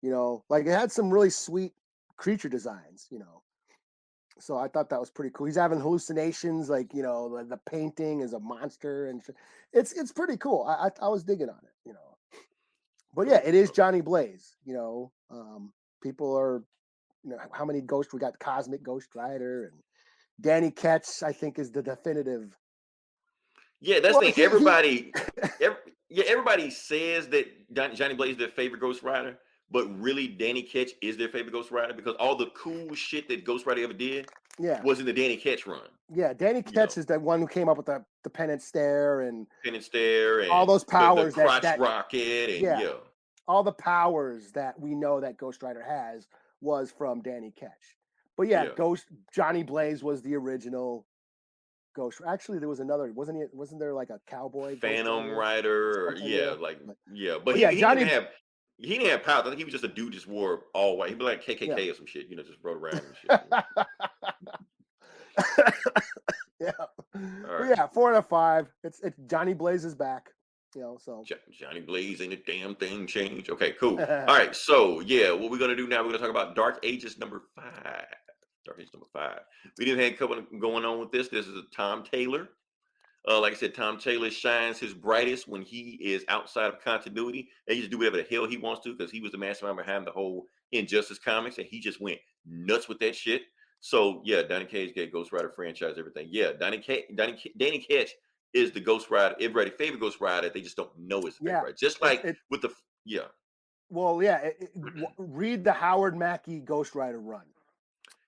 Speaker 5: Like it had some really sweet creature designs. So I thought that was pretty cool. He's having hallucinations, like the painting is a monster, and it's pretty cool. I was digging on it. But yeah, it is Johnny Blaze. People are, how many ghosts we got? Cosmic Ghost Rider and Danny Ketch, I think, is the definitive.
Speaker 3: Yeah, that's the thing. Everybody says that Johnny Blaze is their favorite Ghost Rider, but really Danny Ketch is their favorite Ghost Rider because all the cool shit that Ghost Rider ever did was in the Danny Ketch run.
Speaker 5: Yeah, Danny Ketch is the one who came up with the Penance Stare and
Speaker 3: all
Speaker 5: those powers,
Speaker 3: the crotch rocket, and
Speaker 5: all the powers that we know that Ghost Rider has was from Danny Ketch. But yeah, Johnny Blaze was the original Ghost. Actually, there was another. Wasn't there like a cowboy
Speaker 3: Phantom Rider? But he didn't have powers. I think he was just a dude just wore all white. He'd be like KKK or some shit, just rode around and shit.
Speaker 5: Yeah. Right. Yeah, 4 out of 5. It's Johnny Blaze is back. So
Speaker 3: Johnny Blaze ain't a damn thing changed. Okay, cool. All right, so yeah, what we're gonna do now? We're gonna talk about Dark Ages number 5. Dark Ages number 5. We didn't have a couple going on with this. This is a Tom Taylor Like I said, Tom Taylor shines his brightest when he is outside of continuity. And he just do whatever the hell he wants to because he was the mastermind behind the whole Injustice comics, and he just went nuts with that shit. So yeah, Donny Cates get Ghost Rider franchise, everything. Yeah, Danny Ketch is the Ghost Rider, everybody's favorite Ghost Rider. They just don't know it's the favorite.
Speaker 5: Yeah,
Speaker 3: Rider. Just
Speaker 5: it's
Speaker 3: like
Speaker 5: it.
Speaker 3: with the yeah.
Speaker 5: Well, yeah. Read the Howard Mackie Ghost Rider run.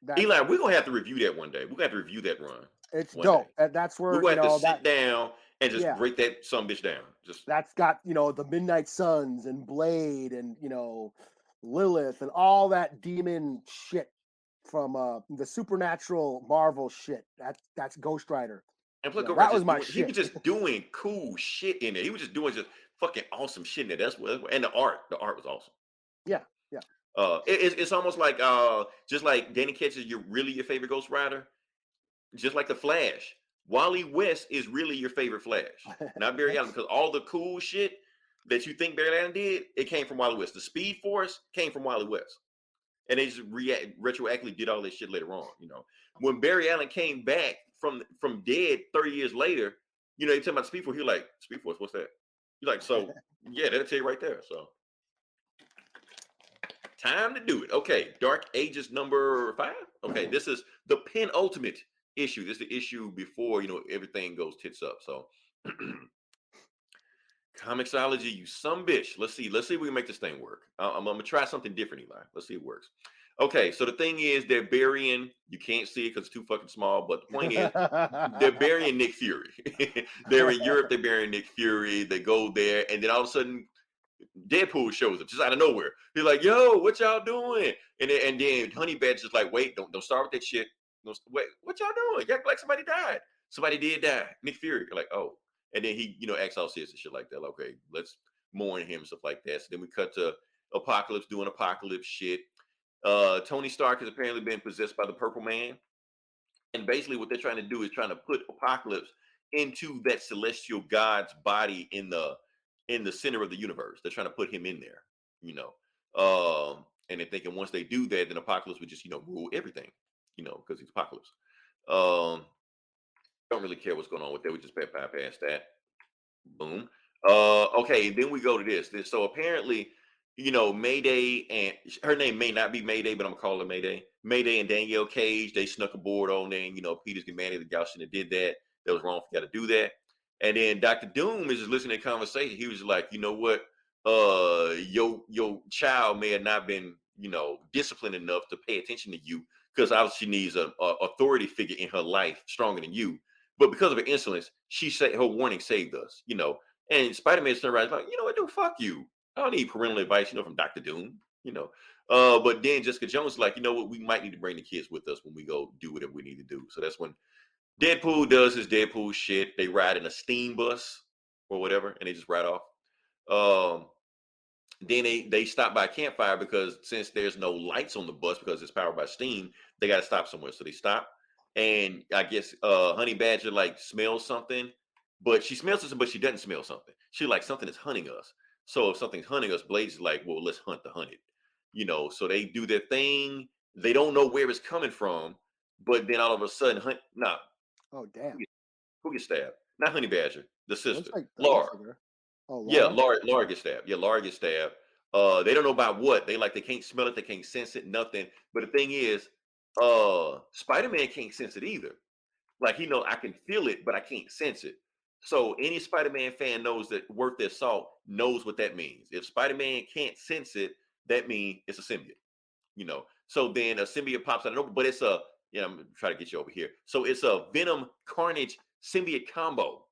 Speaker 5: That's
Speaker 3: Eli, we're gonna have to review that one day. We're gonna have to review that run
Speaker 5: it's
Speaker 3: one day.
Speaker 5: dope. That's
Speaker 3: We're
Speaker 5: where
Speaker 3: gonna have to
Speaker 5: that
Speaker 3: sit down and just
Speaker 5: yeah.
Speaker 3: break that some bitch down. Just
Speaker 5: That's got the Midnight Suns and Blade and Lilith and all that demon shit from the supernatural Marvel shit. That's Ghost Rider.
Speaker 3: and plus, Ghost
Speaker 5: That
Speaker 3: Rider
Speaker 5: was
Speaker 3: just
Speaker 5: my
Speaker 3: doing. He
Speaker 5: shit.
Speaker 3: was just doing cool shit in there. He was just doing just fucking awesome shit in there. That's what. And the art was awesome.
Speaker 5: Yeah, yeah.
Speaker 3: It's almost like just like Danny Ketch is really your favorite Ghost Rider, just like the Flash. Wally West is really your favorite Flash, not Barry Allen, because all the cool shit that you think Barry Allen did, it came from Wally West. The Speed Force came from Wally West, and they just retroactively did all this shit later on. When Barry Allen came back from dead 30 years later, they talking about Speed Force. You're like, Speed Force, what's that? You're like, so yeah, that'll tell you right there. So. Time to do it. Okay, Dark Ages number 5. Okay, this is the penultimate issue. This is the issue before everything goes tits up. So, Comixology, you some bitch. Let's see if we can make this thing work. I'm gonna try something different, Eli. Let's see if it works. Okay, so the thing is, they're burying. You can't see it because it's too fucking small. But the point is, they're burying Nick Fury. They're in Europe. They're burying Nick Fury. They go there, and then all of a sudden, Deadpool shows up just out of nowhere. He's like, "Yo, what y'all doing?" And then Honey Badger's like, "Wait, don't start with that shit. Wait, what y'all doing? You act like somebody died. Somebody did die. Nick Fury." You're like, "Oh," and then he acts all serious and shit like that. Like, okay, let's mourn him and stuff like that. So then we cut to Apocalypse doing Apocalypse shit. Tony Stark has apparently been possessed by the Purple Man, and basically what they're trying to do is trying to put Apocalypse into that celestial god's body in the center of the universe. They're trying to put him in there, and they're thinking once they do that, then Apocalypse would just rule everything, because he's Apocalypse. Don't really care what's going on with that. We just bypass that. Boom. Okay, then we go to this. So apparently, Mayday, and her name may not be Mayday, but I'm gonna call her Mayday. Mayday and Danielle Cage, they snuck aboard on there. Peter's getting mad at the y'all shouldn't have did that. That was wrong for y'all to do that. And then Dr. Doom is just listening to the conversation. He was like, you know what? Your child may have not been, disciplined enough to pay attention to you because obviously she needs a authority figure in her life stronger than you. But because of her insolence, she said her warning saved us, And Spider-Man turned around like, you know what, dude, fuck you. I don't need parental advice, from Dr. Doom, But then Jessica Jones is like, you know what, we might need to bring the kids with us when we go do whatever we need to do. So that's when Deadpool does his Deadpool shit. They ride in a steam bus or whatever, and they just ride off. Then they stop by a campfire because since there's no lights on the bus because it's powered by steam, they got to stop somewhere. So they stop, and I guess Honey Badger like smells something, but she smells something, but she doesn't smell something. She like something is hunting us. So if something's hunting us, Blaze is like, well, let's hunt the hunted. So they do their thing. They don't know where it's coming from, but then all of a sudden,
Speaker 5: Oh damn!
Speaker 3: who gets stabbed? Not Honey Badger, the
Speaker 5: It
Speaker 3: sister,
Speaker 5: looks like
Speaker 3: Laura.
Speaker 5: Oh,
Speaker 3: Yeah,
Speaker 5: Laura.
Speaker 3: Laura gets stabbed. Yeah, Laura gets stabbed. They don't know about what. They can't smell it, they can't sense it, nothing. But the thing is, Spider-Man can't sense it either. Like he knows I can feel it, but I can't sense it. So any Spider-Man fan knows that worth their salt knows what that means. If Spider-Man can't sense it, that means it's a symbiote. So then a symbiote pops out of nowhere, but it's I'm gonna try to get you over here. So it's a Venom Carnage symbiote combo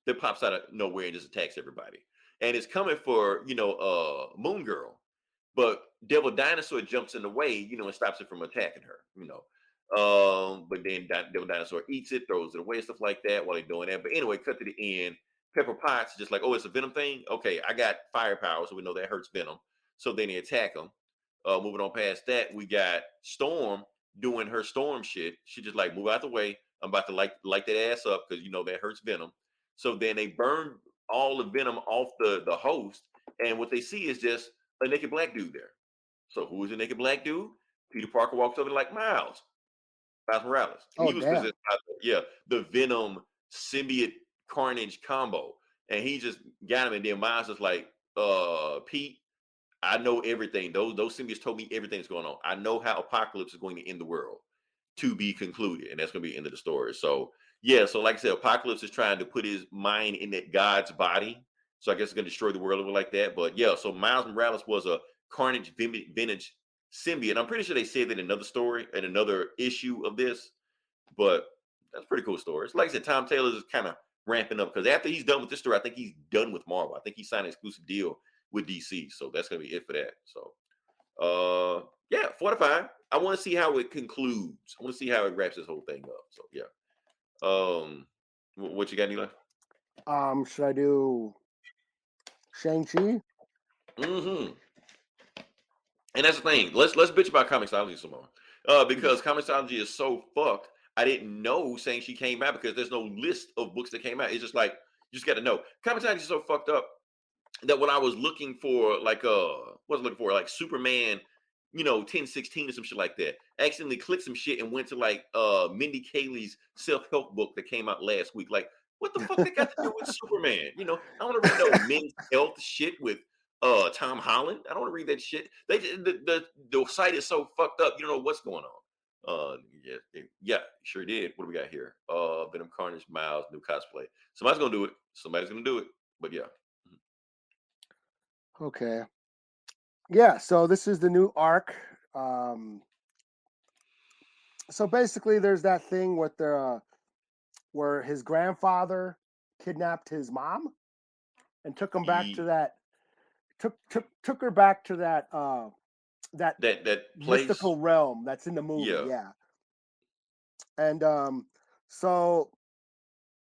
Speaker 3: that pops out of nowhere and just attacks everybody. And it's coming for, Moon Girl. But Devil Dinosaur jumps in the way, and stops it from attacking her. But then Devil Dinosaur eats it, throws it away, stuff like that while they're doing that. But anyway, cut to the end. Pepper Potts just like, oh, it's a Venom thing? Okay, I got firepower, so we know that hurts Venom. So then they attack him. Moving on past that, we got Storm doing her Storm shit. She just like, move out the way. I'm about to light that ass up because that hurts Venom. So then they burn all the Venom off the host, and what they see is just a naked black dude there. So who is the naked black dude? Peter Parker walks over like Miles Morales.
Speaker 5: Oh
Speaker 3: He was
Speaker 5: damn!
Speaker 3: possessed by the Venom symbiote Carnage combo, and he just got him. And then Miles is like, Pete, I know everything. Those symbiotes told me everything that's going on. I know how Apocalypse is going to end the world, to be concluded, and that's going to be the end of the story. So yeah, so like I said, Apocalypse is trying to put his mind in that God's body. So I guess it's going to destroy the world like that. But yeah, so Miles Morales was a Carnage vintage symbiote. I'm pretty sure they said that in another story, in another issue of this. But that's a pretty cool story. It's like I said, Tom Taylor is kind of ramping up because after he's done with this story, I think he's done with Marvel. I think he signed an exclusive deal with DC. So that's going to be it for that. So yeah, 4 to 5. I want to see how it concludes. I want to see how it wraps this whole thing up. So yeah. What you got, Neela?
Speaker 5: Should I do Shang-Chi?
Speaker 3: Mm-hmm. And that's the thing. Let's bitch about Comixology some more. Because Comixology is so fucked. I didn't know Shang-Chi came out because there's no list of books that came out. It's just like you just got to know. Comixology is so fucked up that when I was looking for like Superman, 1016 or some shit like that, I accidentally clicked some shit and went to like Mindy Kaling's self-help book that came out last week. Like, what the fuck they got to do with Superman? I want to read no men's health shit with Tom Holland. I don't want to read that shit. The site is so fucked up, you don't know what's going on. Yeah, sure did. What do we got here? Venom, Carnage, Miles, new cosplay. Somebody's gonna do it. Somebody's gonna do it. But yeah.
Speaker 5: Okay. Yeah, so this is the new arc. So basically there's that thing with where his grandfather kidnapped his mom and took him back to that took her back to that that
Speaker 3: place,
Speaker 5: mystical realm that's in the movie. Yeah. And so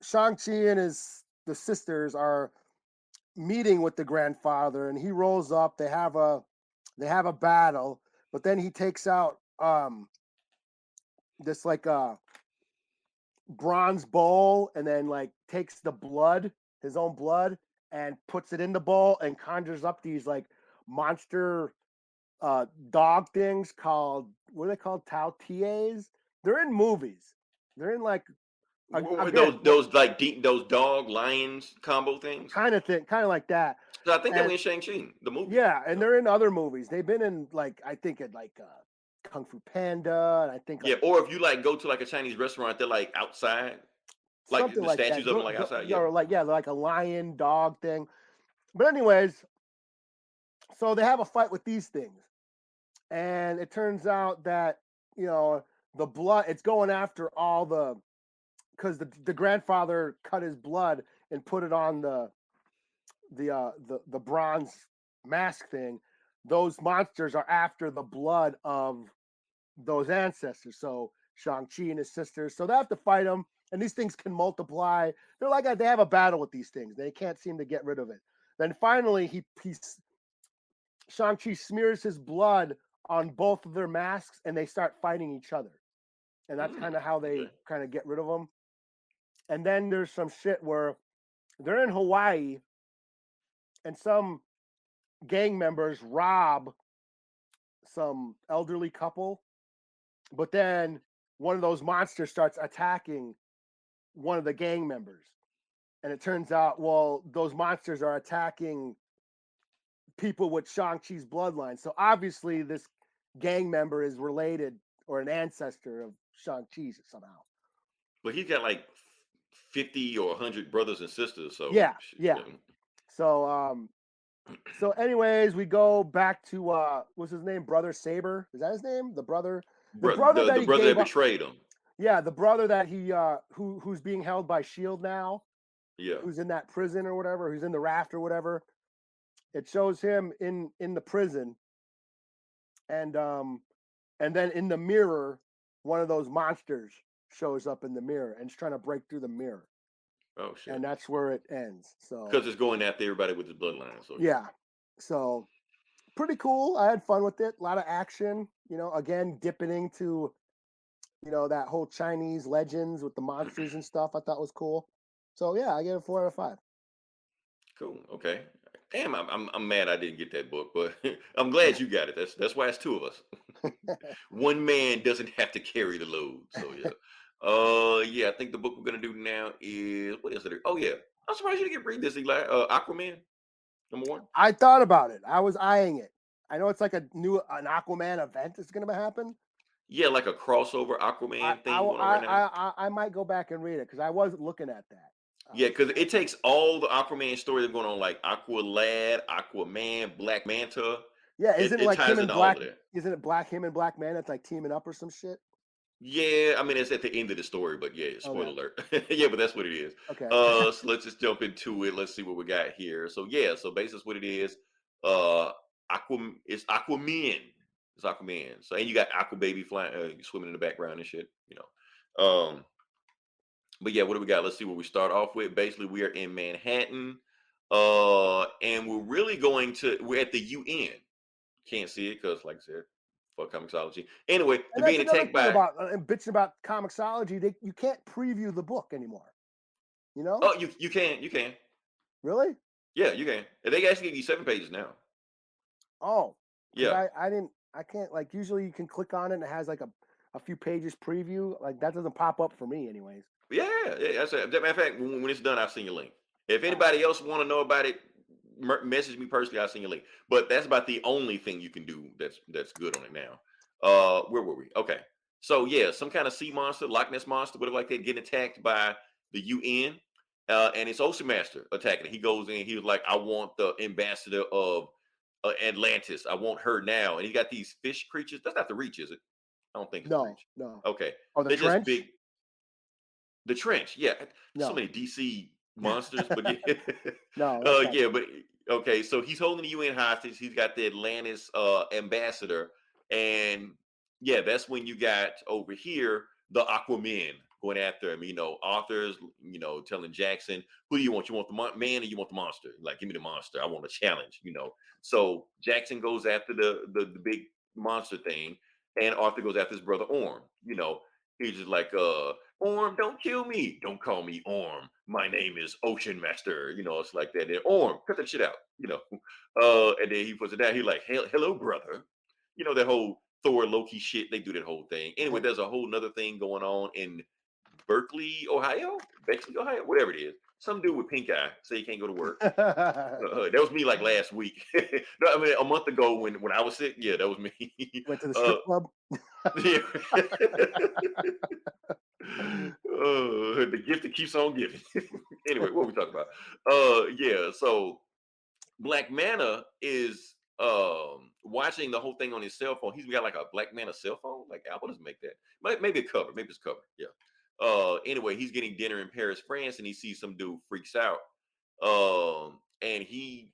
Speaker 5: Shang-Chi and the sisters are meeting with the grandfather, and he rolls up. They have a battle, but then he takes out this like a bronze bowl, and then like takes the blood, his own blood, and puts it in the bowl and conjures up these like monster dog things called, what are they called? Taotias. They're in movies. They're in like
Speaker 3: those dog lions combo things,
Speaker 5: kind of like that.
Speaker 3: So I think they were in Shang-Chi, the movie.
Speaker 5: Yeah, and they're in other movies. They've been in like, I think in like Kung Fu Panda, and I think
Speaker 3: like, or if you like go to like a Chinese restaurant, they're like outside, like the statues of them like outside.
Speaker 5: Yeah, or like like a lion dog thing. But anyways, so they have a fight with these things, and it turns out that the blood, it's going after all because the grandfather cut his blood and put it on the bronze mask thing. Those monsters are after the blood of those ancestors. So Shang-Chi and his sisters, so they have to fight them, and these things can multiply. They're like they have a battle with these things. They can't seem to get rid of it. Then finally, Shang-Chi smears his blood on both of their masks, and they start fighting each other. And that's kind of how they kind of get rid of them. And then there's some shit where they're in Hawaii, and some gang members rob some elderly couple, but then one of those monsters starts attacking one of the gang members. And it turns out, well, those monsters are attacking people with Shang-Chi's bloodline. So obviously this gang member is related or an ancestor of Shang-Chi's somehow.
Speaker 3: But he's got like 50 or 100 brothers and sisters. So
Speaker 5: yeah. So anyways, we go back to what's his name? Brother Saber. Is that his name? The brother that
Speaker 3: betrayed him.
Speaker 5: Yeah, the brother that he who's being held by S.H.I.E.L.D. now.
Speaker 3: Yeah.
Speaker 5: Who's in that prison or whatever, who's in the raft or whatever. It shows him in the prison. And then in the mirror, one of those monsters shows up in the mirror and is trying to break through the mirror.
Speaker 3: Oh shit.
Speaker 5: And that's where it ends. So
Speaker 3: because it's going after everybody with his bloodline. So
Speaker 5: yeah. So pretty cool. I had fun with it. A lot of action, again, dipping into that whole Chinese legends with the monsters and stuff. I thought was cool. So yeah, I gave it 4 out of 5.
Speaker 3: Cool. Okay. Damn, I'm mad I didn't get that book, but I'm glad you got it. That's why it's 2 of us. One man doesn't have to carry the load. So yeah. Yeah, I think the book we're gonna do now is what is it? Oh yeah, I'm surprised you didn't read this, Eli. Aquaman #1.
Speaker 5: I thought about it. I was eyeing it. I know it's like an Aquaman event that's going to happen.
Speaker 3: Yeah, like a crossover Aquaman thing going on right now.
Speaker 5: I might go back and read it because I was looking at that.
Speaker 3: Yeah, because it takes all the Aquaman stories that are going on, like Aqualad, Aquaman, Black Manta.
Speaker 5: Yeah,
Speaker 3: It,
Speaker 5: isn't it
Speaker 3: it
Speaker 5: like
Speaker 3: ties
Speaker 5: him and
Speaker 3: into all
Speaker 5: Black?
Speaker 3: of that.
Speaker 5: Isn't it him and Black Man? It's like teaming up or some shit.
Speaker 3: Yeah, I mean it's at the end of the story, but yeah, spoiler
Speaker 5: Okay.
Speaker 3: alert. Yeah, but that's what it is.
Speaker 5: Okay.
Speaker 3: So let's just jump into it. Let's see what we got here. So yeah, so basically what it is. Uh, it's Aquaman. It's Aquaman. So and you got Aqua Baby flying, swimming in the background and shit. But yeah, what do we got? Let's see what we start off with. Basically, we are in Manhattan, and we're at the UN. Can't see it because, like I said, for comicsology. Anyway,
Speaker 5: And
Speaker 3: they're
Speaker 5: that's
Speaker 3: being
Speaker 5: another
Speaker 3: attacked
Speaker 5: thing
Speaker 3: by.
Speaker 5: about and bitching about comicsology. You can't preview the book anymore. You know?
Speaker 3: Oh, you can.
Speaker 5: Really?
Speaker 3: Yeah, you can. And they actually give you 7 pages now.
Speaker 5: Oh, because
Speaker 3: Yeah.
Speaker 5: I can't like usually you can click on it and it has like a few pages preview. Like that doesn't pop up for me anyways.
Speaker 3: Yeah, yeah. That's it. Matter of fact, when it's done, I'll send you a link. If
Speaker 5: All right.
Speaker 3: anybody else want to know about it, message me personally. I'll send you a link. But that's about the only thing you can do that's good on it now. Where were we? Okay. So yeah, some kind of sea monster, Loch Ness monster, whatever like that, getting attacked by the UN, and it's Ocean Master attacking it. He goes in. He was like, "I want the ambassador of Atlantis. I want her now." And he got these fish creatures. That's not the Reach, is it? I don't think it's the
Speaker 5: No,
Speaker 3: Reach.
Speaker 5: no.
Speaker 3: Okay,
Speaker 5: Oh, the
Speaker 3: they're just
Speaker 5: trench?
Speaker 3: big. The Trench, yeah. So
Speaker 5: No.
Speaker 3: many DC monsters, but yeah.
Speaker 5: No, that's not.
Speaker 3: Yeah, but okay, so he's holding the UN hostage. He's got the Atlantis ambassador, and yeah, that's when you got over here the Aquaman going after him. Authors, telling Jackson, "Who do you want? You want the man, or you want the monster? Like, give me the monster. I want a challenge." So Jackson goes after the big monster thing, and Arthur goes after his brother Orm. He's just like, Orm, don't kill me. Don't call me Orm. My name is Ocean Master. It's like that. And Orm, cut that shit out. And then he puts it down. He's like, hello, brother. That whole Thor Loki shit. They do that whole thing. Anyway, there's a whole nother thing going on in Bexley, Ohio, whatever it is. Some dude with pink eye say he can't go to work. That was me like last week. No, I mean a month ago when I was sick. Yeah, that was me.
Speaker 5: Went to the strip club.
Speaker 3: Yeah. The gift that keeps on giving. Anyway, what we talking about? Yeah. So Black Manta is watching the whole thing on his cell phone. He's got like a Black Manta cell phone. Like Apple doesn't make that. Maybe a cover. Maybe it's cover. Yeah. Anyway, he's getting dinner in Paris, France, and he sees some dude freaks out. And he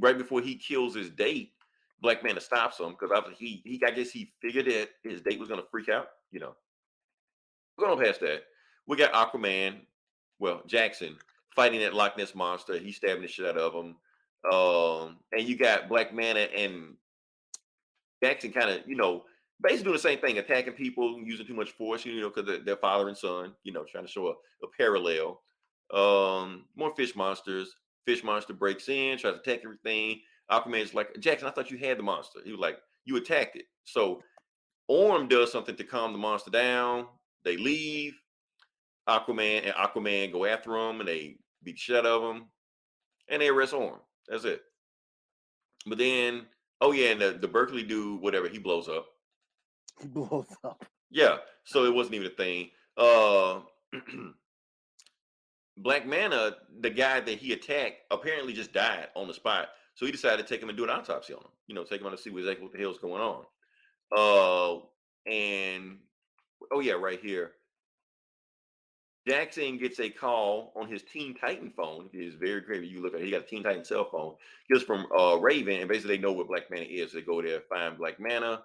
Speaker 3: right before he kills his date, Black Manta stops him because I guess he figured that his date was gonna freak out. Going past that, we got Aquaman, well, Jackson, fighting that Loch Ness monster. He's stabbing the shit out of him. And you got Black Manta and Jackson kind of, basically doing the same thing, attacking people, using too much force, because they're father and son, trying to show a parallel. More fish monsters. Fish monster breaks in, tries to attack everything. Aquaman's like, Jackson, I thought you had the monster. He was like, you attacked it. So Orm does something to calm the monster down. They leave. Aquaman go after him, and they beat the shit out of him, and they arrest Orm. That's it. But then, oh yeah, and the Berkeley dude, whatever, he blows up.
Speaker 5: He blows up.
Speaker 3: Yeah, so it wasn't even a thing. Uh, Black Manta, the guy that he attacked, apparently just died on the spot. So he decided to take him and do an autopsy on him. Take him on to see exactly what the hell's going on. And oh yeah, right here. Jackson gets a call on his Teen Titan phone. It is very great. You look at it, he got a Teen Titan cell phone. Just from Raven, and basically they know what Black Manta is. They go there, find Black Manta.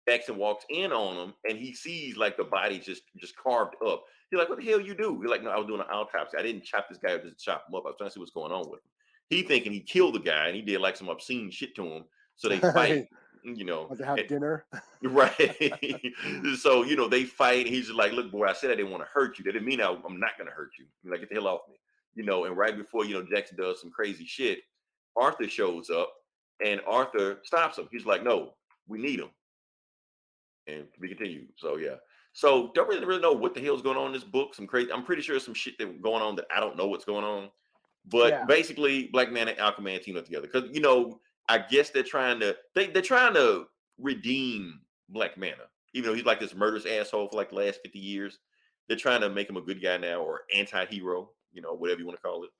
Speaker 3: Jackson walks in on him, and he sees like the body just carved up. He's like, "What the hell you do?" He's like, "No, I was doing an autopsy. I didn't chop this guy up, just chop him up. I was trying to see what's going on with him." He thinking he killed the guy, and he did like some obscene shit to him. So they fight.
Speaker 5: Want to have dinner?
Speaker 3: Right. So, they fight. He's just like, "Look, boy, I said I didn't want to hurt you. That didn't mean I'm not going to hurt you. Like, get the hell off me." And right before, Jackson does some crazy shit, Arthur shows up, and Arthur stops him. He's like, "No, we need him." and to be continued. So yeah. So don't really know what the hell's going on in this book. Some crazy. I'm pretty sure there's some shit that going on that I don't know what's going on. But
Speaker 5: Yeah.
Speaker 3: basically, Black Man and Aquaman team up together because I guess they're trying to they're trying to redeem Black Manta, even though he's like this murderous asshole for like the last 50 years. They're trying to make him a good guy now or anti-hero, whatever you want to call it.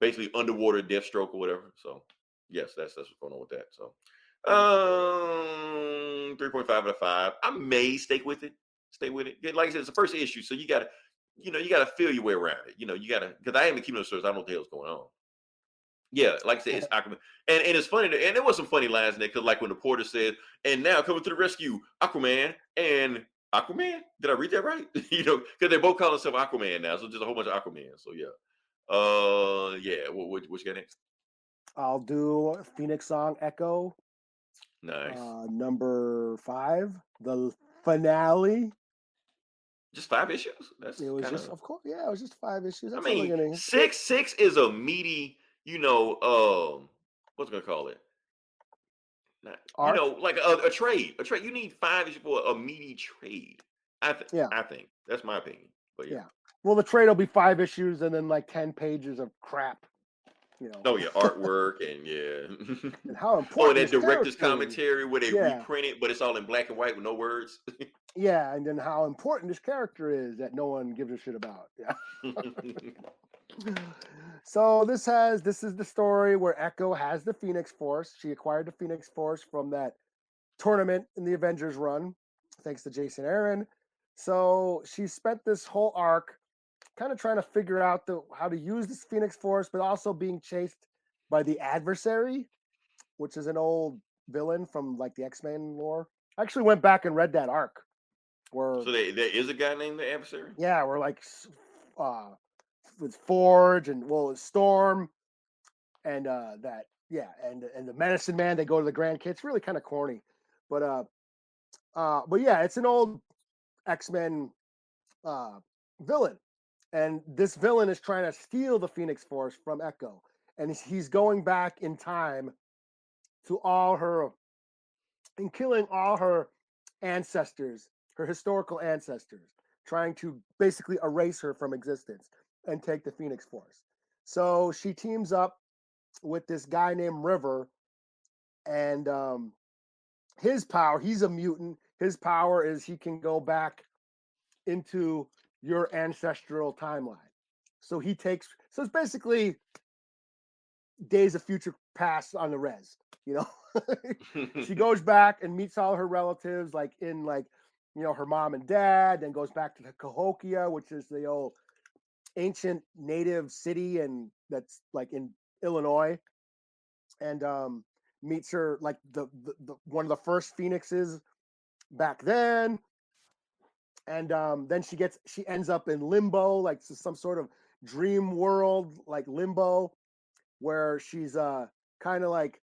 Speaker 3: Basically, underwater Deathstroke or whatever. So yes, that's what's going on with that. So 3.5 out of 5. I may stay with it. Stay with it. Like I said, it's the first issue, so you gotta feel your way around it. You gotta because I haven't keeping those stories. I don't know what the hell's going on. Yeah, like I said, it's Aquaman, and it's funny, and there was some funny lines in there because like when the porter said, "And now coming to the rescue, Aquaman and Aquaman." Did I read that right? Because they both call themselves Aquaman now, so just a whole bunch of Aquaman. So yeah, yeah. What you got next?
Speaker 5: I'll do Phoenix Song Echo,
Speaker 3: Nice.
Speaker 5: number 5, the finale.
Speaker 3: Just 5 issues. That's
Speaker 5: It was
Speaker 3: kind
Speaker 5: just,
Speaker 3: of.
Speaker 5: of course, yeah, it was just 5 issues.
Speaker 3: I
Speaker 5: That's all they're
Speaker 3: mean,
Speaker 5: getting.
Speaker 3: six is a meaty. What's gonna call it? Not,
Speaker 5: Arc.
Speaker 3: like a trade. A trade. You need 5 issues for a meaty trade.
Speaker 5: Yeah,
Speaker 3: I think that's my opinion. But yeah.
Speaker 5: yeah. Well, the trade will be 5 issues and then like 10 pages of crap.
Speaker 3: Oh yeah, artwork and yeah.
Speaker 5: And how
Speaker 3: Oh, and
Speaker 5: important
Speaker 3: that
Speaker 5: this
Speaker 3: director's
Speaker 5: character is.
Speaker 3: commentary where they
Speaker 5: Yeah,
Speaker 3: reprint it, but it's all in black and white with no words.
Speaker 5: yeah, and then how important this character is that no one gives a shit about. Yeah. So this is the story where Echo has the Phoenix Force. She acquired the Phoenix Force from that tournament in the Avengers run, thanks to Jason Aaron. So she spent this whole arc kind of trying to figure out how to use this Phoenix Force, but also being chased by the Adversary, which is an old villain from like the X-Men lore. I actually went back and read that arc where
Speaker 3: So there is a guy named the Adversary.
Speaker 5: yeah, we're like with Forge and Storm and that yeah, and the Medicine Man. They go to the Grand Kid. It's really kind of corny, but yeah, it's an old X-Men villain, and this villain is trying to steal the Phoenix Force from Echo, and he's going back in time to and killing all her ancestors, her historical ancestors, trying to basically erase her from existence and take the Phoenix Force. So she teams up with this guy named River, and his power, he's a mutant. His power is he can go back into your ancestral timeline. So so it's basically Days of Future Past on the res, you know. She goes back and meets all her relatives, like in her mom and dad, then goes back to the Cahokia, which is the old ancient native city and that's like in Illinois, and meets her like the one of the first phoenixes back then, and then she ends up in limbo, like some sort of dream world, like limbo, where she's kind of like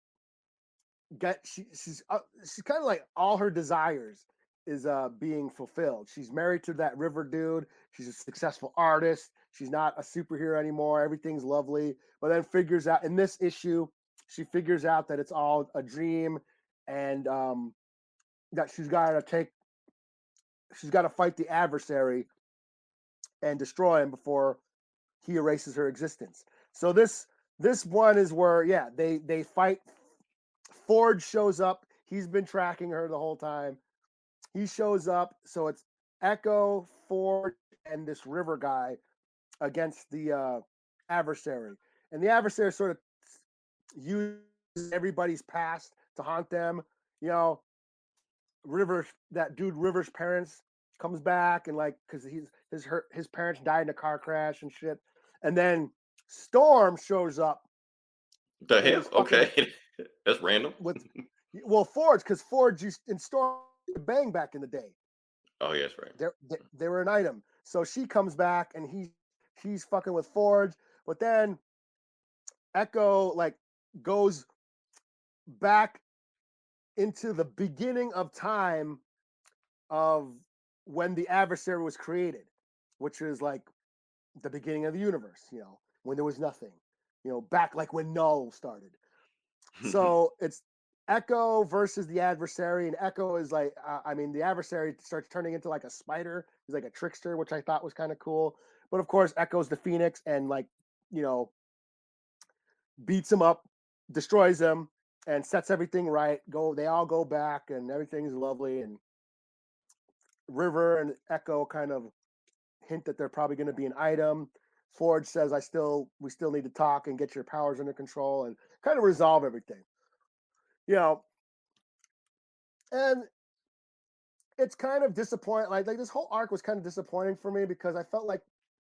Speaker 5: she's kind of like all her desires is being fulfilled. She's married to that River dude. She's a successful artist. She's not a superhero anymore. Everything's lovely, but then figures out in this issue, she figures out that it's all a dream, and that she's got to fight the Adversary and destroy him before he erases her existence. So this one is where they fight. Forge shows up. He's been tracking her the whole time. He shows up. So it's Echo, Forge, and this River guy against the Adversary. And the Adversary sort of uses everybody's past to haunt them. River's parents comes back and like because his parents died in a car crash and shit. And then Storm shows up.
Speaker 3: The hell? Okay. That's random.
Speaker 5: Forge, because Forge used in Storm to bang back in the day.
Speaker 3: Oh, yes, right.
Speaker 5: They were an item. So she comes back and she's fucking with Forge, but then Echo like goes back into the beginning of time of when the Adversary was created, which is like the beginning of the universe, when there was nothing, back like when Null started. So Echo versus the adversary, and Echo is like, I mean, the adversary starts turning into like a spider. He's like a trickster, which I thought was kind of cool. But of course, Echo's the Phoenix, and like, you know, beats him up, destroys him, and sets everything right. They all go back, and everything's lovely. And River and Echo kind of hint that they're probably going to be an item. Forge says, we still need to talk and get your powers under control and kind of resolve everything. You know, and it's kind of disappointing. Like this whole arc was kind of disappointing for me because I felt like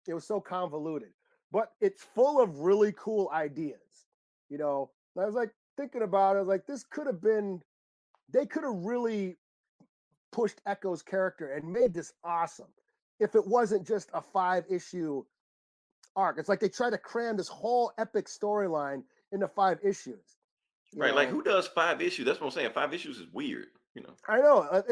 Speaker 5: it was so convoluted, but it's full of really cool ideas. You know, and I was like thinking about it, I was like, they could have really pushed Echo's character and made this awesome if it wasn't just a 5-issue arc. It's like they try to cram this whole epic storyline into 5 issues.
Speaker 3: Right. Like who does 5 issues? That's what I'm saying. 5 issues is weird.
Speaker 5: I know,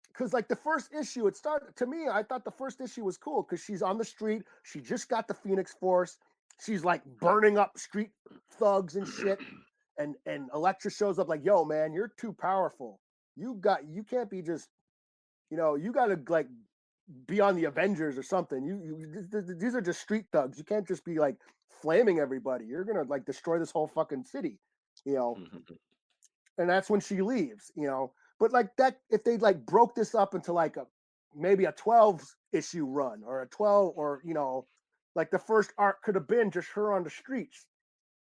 Speaker 5: because like the first issue, it started to me. I thought the first issue was cool because she's on the street. She just got the Phoenix Force. She's like burning up street thugs and shit. And Elektra shows up like, "Yo, man, you're too powerful. You can't be just, you got to like be on the Avengers or something. These are just street thugs. You can't just be like flaming everybody. You're gonna like destroy this whole fucking city, you know." And that's when she leaves, But like that, if they like broke this up into like maybe a 12-issue run or a 12, or like the first arc could have been just her on the streets,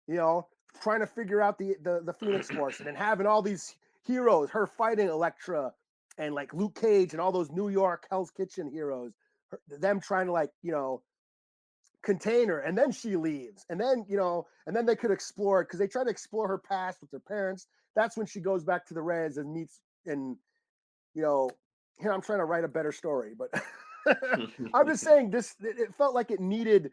Speaker 5: trying to figure out the Phoenix Force, and then having all these heroes, her fighting Elektra and like Luke Cage and all those New York Hell's Kitchen heroes, them trying to like, contain her, and then she leaves, and then and then they could explore it because they try to explore her past with her parents. That's when she goes back to the Reds and meets, and here I'm trying to write a better story, but I'm just saying it felt like it needed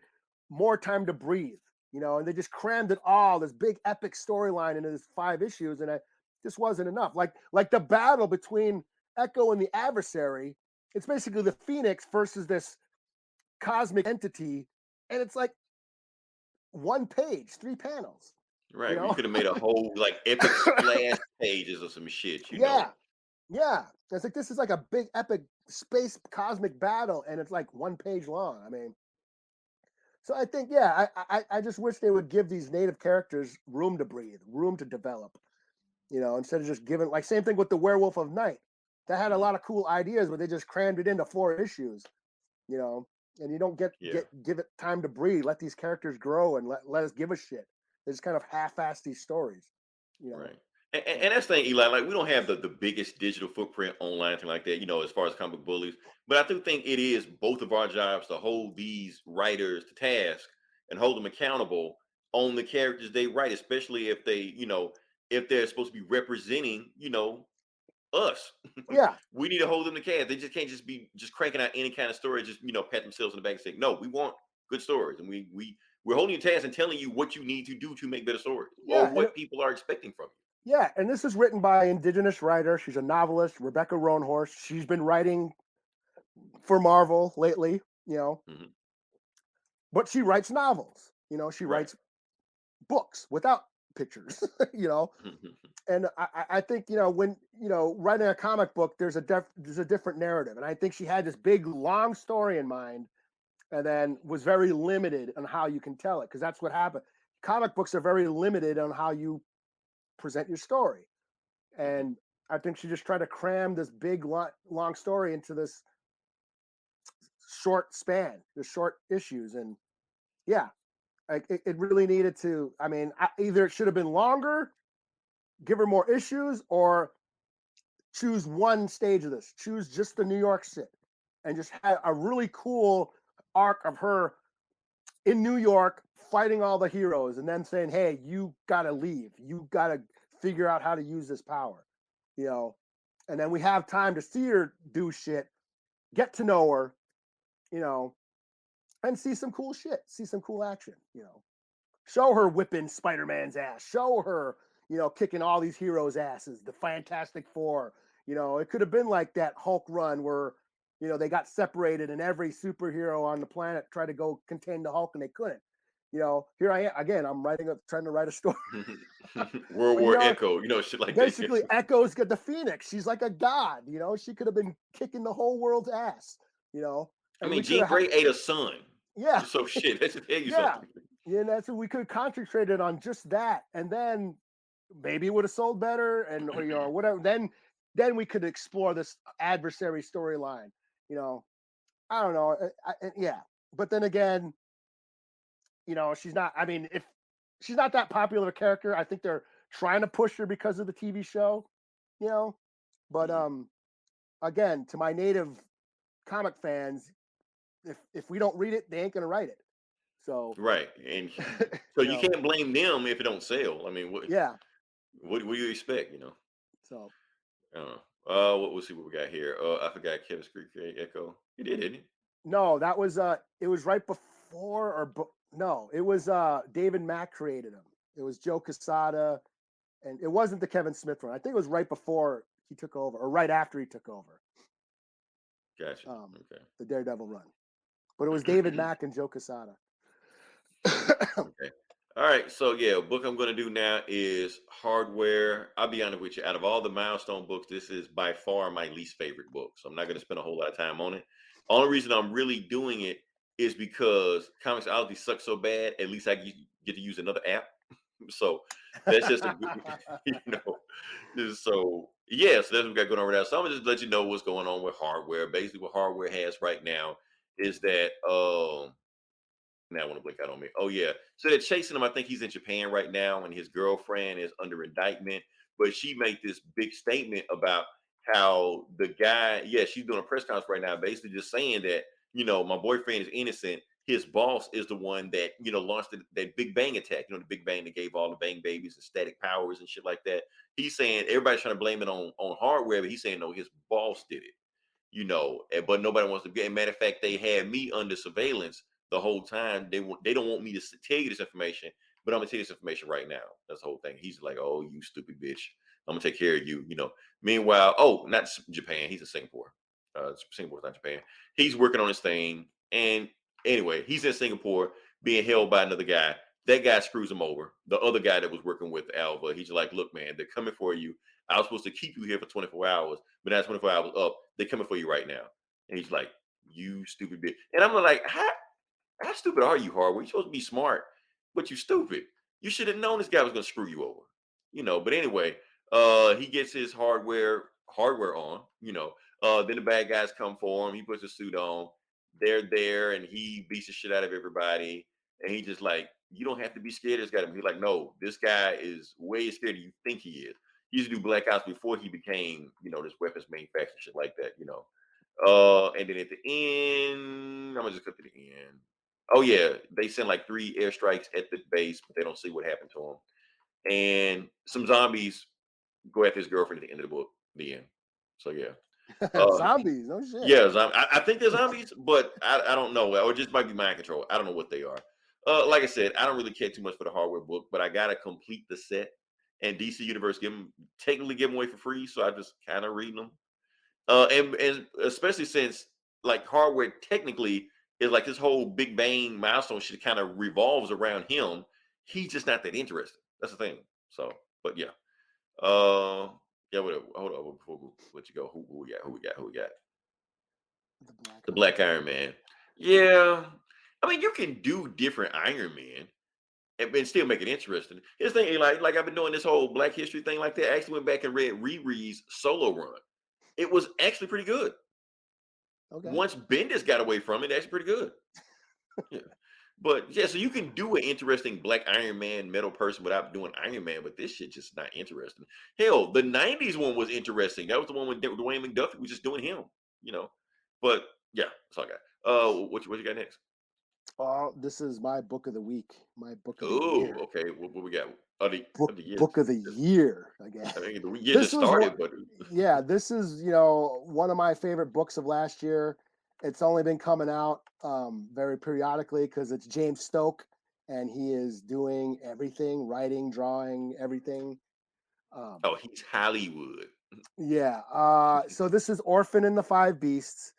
Speaker 5: more time to breathe, and they just crammed it all, this big epic storyline into this 5 issues, and it just wasn't enough. Like the battle between Echo and the adversary, it's basically the Phoenix versus this cosmic entity, and it's like 1 page, 3 panels.
Speaker 3: Right. You could have made a whole like epic splash pages or some shit,
Speaker 5: Yeah. It's like this is like a big epic space cosmic battle, and it's like 1 page long. I mean, so I think, I just wish they would give these native characters room to breathe, room to develop, instead of just giving, like, same thing with the Werewolf of Night. That had a lot of cool ideas, but they just crammed it into 4 issues, and you don't give it time to breathe. Let these characters grow and let us give a shit. They just kind of half-ass these stories,
Speaker 3: Right. And that's the thing, Eli. Like we don't have the biggest digital footprint online, anything like that, as far as comic bullies. But I do think it is both of our jobs to hold these writers to task and hold them accountable on the characters they write, especially if they, if they're supposed to be representing, us.
Speaker 5: Yeah.
Speaker 3: We need to hold them to task. They just can't just be just cranking out any kind of story, just pat themselves in the back and say, no, we want good stories, and we're holding you to task and telling you what you need to do to make better stories, or what people are expecting from you.
Speaker 5: Yeah, and this is written by an Indigenous writer. She's a novelist, Rebecca Roanhorse. She's been writing for Marvel lately, but she writes novels. She writes books without pictures, And I think, when writing a comic book, there's a different narrative, and I think she had this big long story in mind, and then was very limited on how you can tell it, because that's what happened. Comic books are very limited on how you present your story, and I think she just tried to cram this big long story into this short span, the short issues, and it really needed to. I mean, either it should have been longer, give her more issues, or choose one stage of this. Choose just the New York shit, and just have a really cool arc of her in New York fighting all the heroes, and then saying, "Hey, you gotta leave. You gotta figure out how to use this power," And then we have time to see her do shit, get to know her, and see some cool shit, see some cool action, Show her whipping Spider-Man's ass. Show her, kicking all these heroes' asses. The Fantastic Four. It could have been like that Hulk run where, they got separated and every superhero on the planet tried to go contain the Hulk and they couldn't. here I am again. I'm trying to write a story.
Speaker 3: World
Speaker 5: But,
Speaker 3: War Echo, shit like
Speaker 5: basically,
Speaker 3: that.
Speaker 5: Echo's got the Phoenix. She's like a god. She could have been kicking the whole world's ass.
Speaker 3: I
Speaker 5: And
Speaker 3: mean,
Speaker 5: we could
Speaker 3: Jean
Speaker 5: have,
Speaker 3: Grey ate a son.
Speaker 5: yeah,
Speaker 3: So shit, that should tell you
Speaker 5: yeah,
Speaker 3: something.
Speaker 5: yeah. That's what we could have concentrated on, just that, and then maybe it would have sold better, and or whatever. Then we could explore this adversary storyline. I don't know. Yeah, but then again, she's not. I mean, if she's not that popular a character, I think they're trying to push her because of the TV show. But again, to my native comic fans, if we don't read it, they ain't gonna write it. So
Speaker 3: Right, and so you can't blame them if it don't sell. I mean,
Speaker 5: yeah.
Speaker 3: what do you expect?
Speaker 5: So
Speaker 3: I don't know. We'll see what we got here. I forgot Kevin Street created Echo. He did, didn't he?
Speaker 5: no, that was it was right before no, it was David Mack created him. It was Joe Quesada, and it wasn't the Kevin Smith run. I think it was right before he took over, or right after he took over.
Speaker 3: Gotcha. Okay.
Speaker 5: The Daredevil run, but it was David Mack and Joe Quesada.
Speaker 3: Okay. All right. So yeah, a book I'm going to do now is Hardware. I'll be honest with you. Out of all the milestone books, this is by far my least favorite book. So I'm not going to spend a whole lot of time on it. Only reason I'm really doing it is because Comixology sucks so bad. At least I get to use another app. So that's just a good, So yes, that's what we got going on right now. So I'm gonna just let you know what's going on with Hardware. Basically, what Hardware has right now is that now I want to blink out on me. Oh yeah. So they're chasing him. I think he's in Japan right now, and his girlfriend is under indictment. But she made this big statement about how the guy, yeah, she's doing a press conference right now, basically just saying that, my boyfriend is innocent. His boss is the one that, launched that Big Bang attack, the Big Bang that gave all the Bang babies and static powers and shit like that. He's saying everybody's trying to blame it on Hardware, but he's saying no, his boss did it. But nobody wants to get. Matter of fact, they had me under surveillance the whole time. They don't want me to tell you this information, but I'm gonna tell you this information right now. That's the whole thing. He's like, "Oh, you stupid bitch, I'm gonna take care of you." Meanwhile, not Japan. He's in Singapore. Singapore's not Japan. He's working on his thing, and anyway, he's in Singapore being held by another guy. That guy screws him over. The other guy that was working with Alva, he's like, "Look, man, they're coming for you. I was supposed to keep you here for 24 hours, but now 24 hours up. They're coming for you right now." And he's like, "You stupid bitch." And I'm like, how stupid are you, Hardware? You're supposed to be smart, but you stupid. You should have known this guy was going to screw you over. But anyway, he gets his hardware on, then the bad guys come for him. He puts a suit on. They're there, and he beats the shit out of everybody. And he just like, you don't have to be scared of this guy. He's like, no, this guy is way scared than you think he is. He used to do black ops before he became, this weapons manufacturer, shit like that, And then at the end, I'm gonna just cut to the end. Oh yeah, they send like 3 airstrikes at the base, but they don't see what happened to him. And some zombies go after his girlfriend at the end of the book, the end. So yeah.
Speaker 5: Zombies, no shit.
Speaker 3: Yeah, I think they're zombies, but I don't know. Or it just might be mind control. I don't know what they are. Like I said, I don't really care too much for the Hardware book, but I gotta complete the set. And DC Universe technically give them away for free, so I just kind of read them. And especially since like Hardware technically is like this whole Big Bang milestone shit kind of revolves around him. He's just not that interested. That's the thing. So, but yeah. Yeah, whatever. Hold on before we let you go. Who we got? Who we got? The Black Iron Man. Yeah. I mean, you can do different Iron Man and still make it interesting. His thing, like I've been doing this whole Black History thing like that. I actually went back and read Riri's solo run. It was actually pretty good.
Speaker 5: Okay.
Speaker 3: Once Bendis got away from it, actually pretty good. Yeah. But yeah, so you can do an interesting Black Iron Man metal person without doing Iron Man, but this shit just not interesting. Hell, the 90s one was interesting. That was the one with Dwayne McDuffie was just doing him, But yeah, that's all I got. What you got next?
Speaker 5: This is my book of the week. My book of the year.
Speaker 3: Oh, okay. What we got?
Speaker 5: Book of the year, I guess.
Speaker 3: I mean, the year just started, but
Speaker 5: yeah, this is one of my favorite books of last year. It's only been coming out very periodically because it's James Stoke, and he is doing everything, writing, drawing, everything.
Speaker 3: He's Hollywood.
Speaker 5: Yeah. So this is Orphan and the Five Beasts.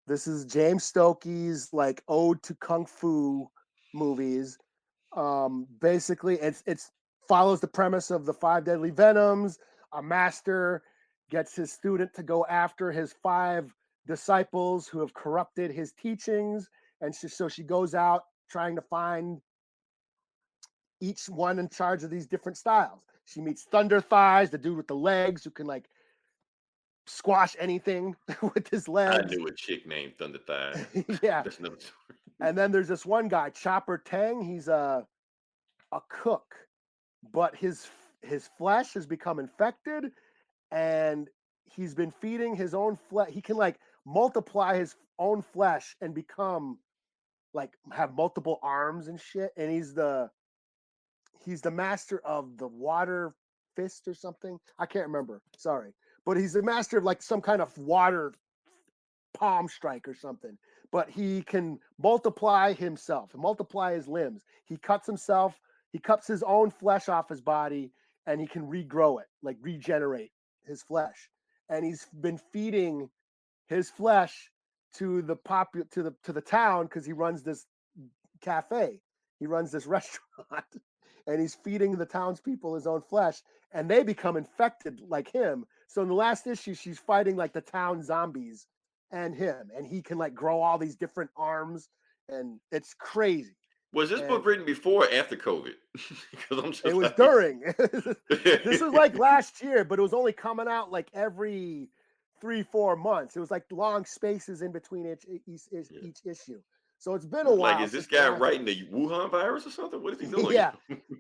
Speaker 5: This is James Stokey's like ode to kung fu movies. Basically, it's follows the premise of the 5 deadly venoms. A master gets his student to go after his 5 disciples who have corrupted his teachings, and so she goes out trying to find each one in charge of these different styles. She meets Thunder Thighs, the dude with the legs who can like squash anything with his
Speaker 3: I
Speaker 5: legs.
Speaker 3: knew a chick named Thunder Thighs.
Speaker 5: Yeah.
Speaker 3: That's another story.
Speaker 5: And then there's this one guy, Chopper Tang. He's a cook, but his flesh has become infected, and he's been feeding his own flesh. He can like multiply his own flesh and become like have multiple arms and shit. And he's the master of the water fist or something. I can't remember. Sorry, but he's the master of like some kind of water palm strike or something. But he can multiply himself and multiply his limbs. He cuts himself. He cuts his own flesh off his body, and he can regrow it, like regenerate his flesh. And he's been feeding his flesh to the to the town because he runs this cafe. He runs this restaurant, and he's feeding the townspeople his own flesh, and they become infected like him. So in the last issue, she's fighting like the town zombies and him, and he can like grow all these different arms, and it's crazy.
Speaker 3: Was this
Speaker 5: And
Speaker 3: book written before or after COVID? Because I'm just
Speaker 5: it was
Speaker 3: like,
Speaker 5: during. This was like last year, but it was only coming out like every 3-4 months. It was like long spaces in between each issue. So it's been a
Speaker 3: It's
Speaker 5: while.
Speaker 3: like, is this
Speaker 5: since the
Speaker 3: guy
Speaker 5: last-
Speaker 3: writing the Wuhan virus or something? What is he doing?
Speaker 5: Yeah.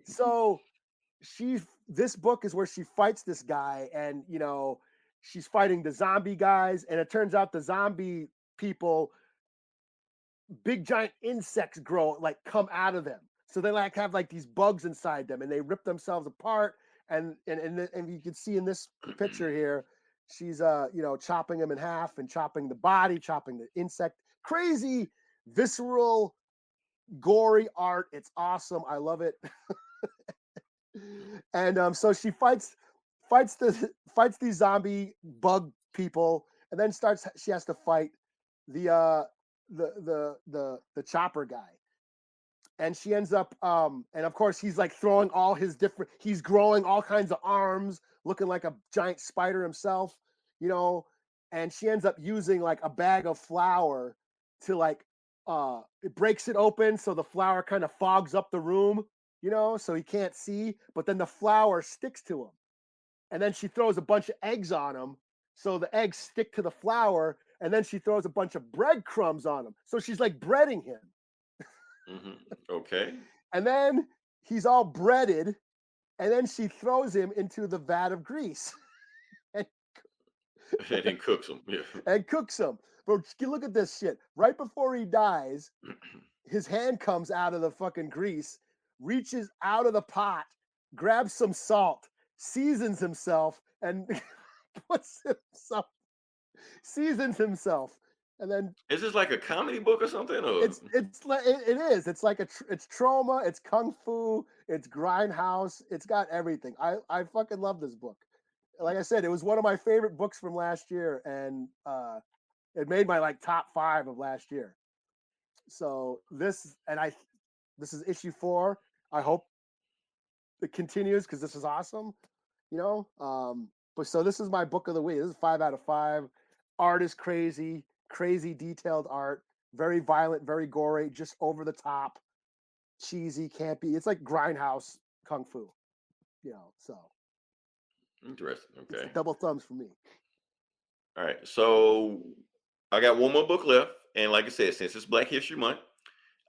Speaker 5: So this book is where she fights this guy, and she's fighting the zombie guys, and it turns out the zombie people, big giant insects come out of them. So they like have like these bugs inside them, and they rip themselves apart. And you can see in this picture here, she's chopping them in half and chopping the body, chopping the insect. Crazy, visceral, gory art. It's awesome. I love it. And so she fights these zombie bug people, and then she has to fight the chopper guy. And she ends up and of course he's like throwing he's growing all kinds of arms, looking like a giant spider himself, and she ends up using like a bag of flour to like it breaks it open, so the flour kind of fogs up the room, so he can't see, but then the flour sticks to him. And then she throws a bunch of eggs on him, so the eggs stick to the flour, and then she throws a bunch of breadcrumbs on him, so she's like breading him.
Speaker 3: Okay.
Speaker 5: And then he's all breaded, and then she throws him into the vat of grease
Speaker 3: And then cooks him. Yeah.
Speaker 5: and cooks him. But look at this shit. Right before he dies, his hand comes out of the fucking grease, reaches out of the pot, grabs some salt, seasons himself, and seasons himself. And then
Speaker 3: Is this like a comedy book or something? Or?
Speaker 5: it is. It's like it's trauma, it's kung fu, it's grindhouse, it's got everything. I fucking love this book. Like I said, it was one of my favorite books from last year, and it made my like top 5 of last year. So this is issue 4. I hope it continues because this is awesome. But so this is my book of the week. This is 5 out of 5. Art is crazy detailed art, very violent, very gory, just over the top, cheesy, campy. It's like grindhouse kung fu, so
Speaker 3: Interesting. Okay.
Speaker 5: double thumbs for me.
Speaker 3: All right. So I got one more book left. And like I said, since it's Black History Month,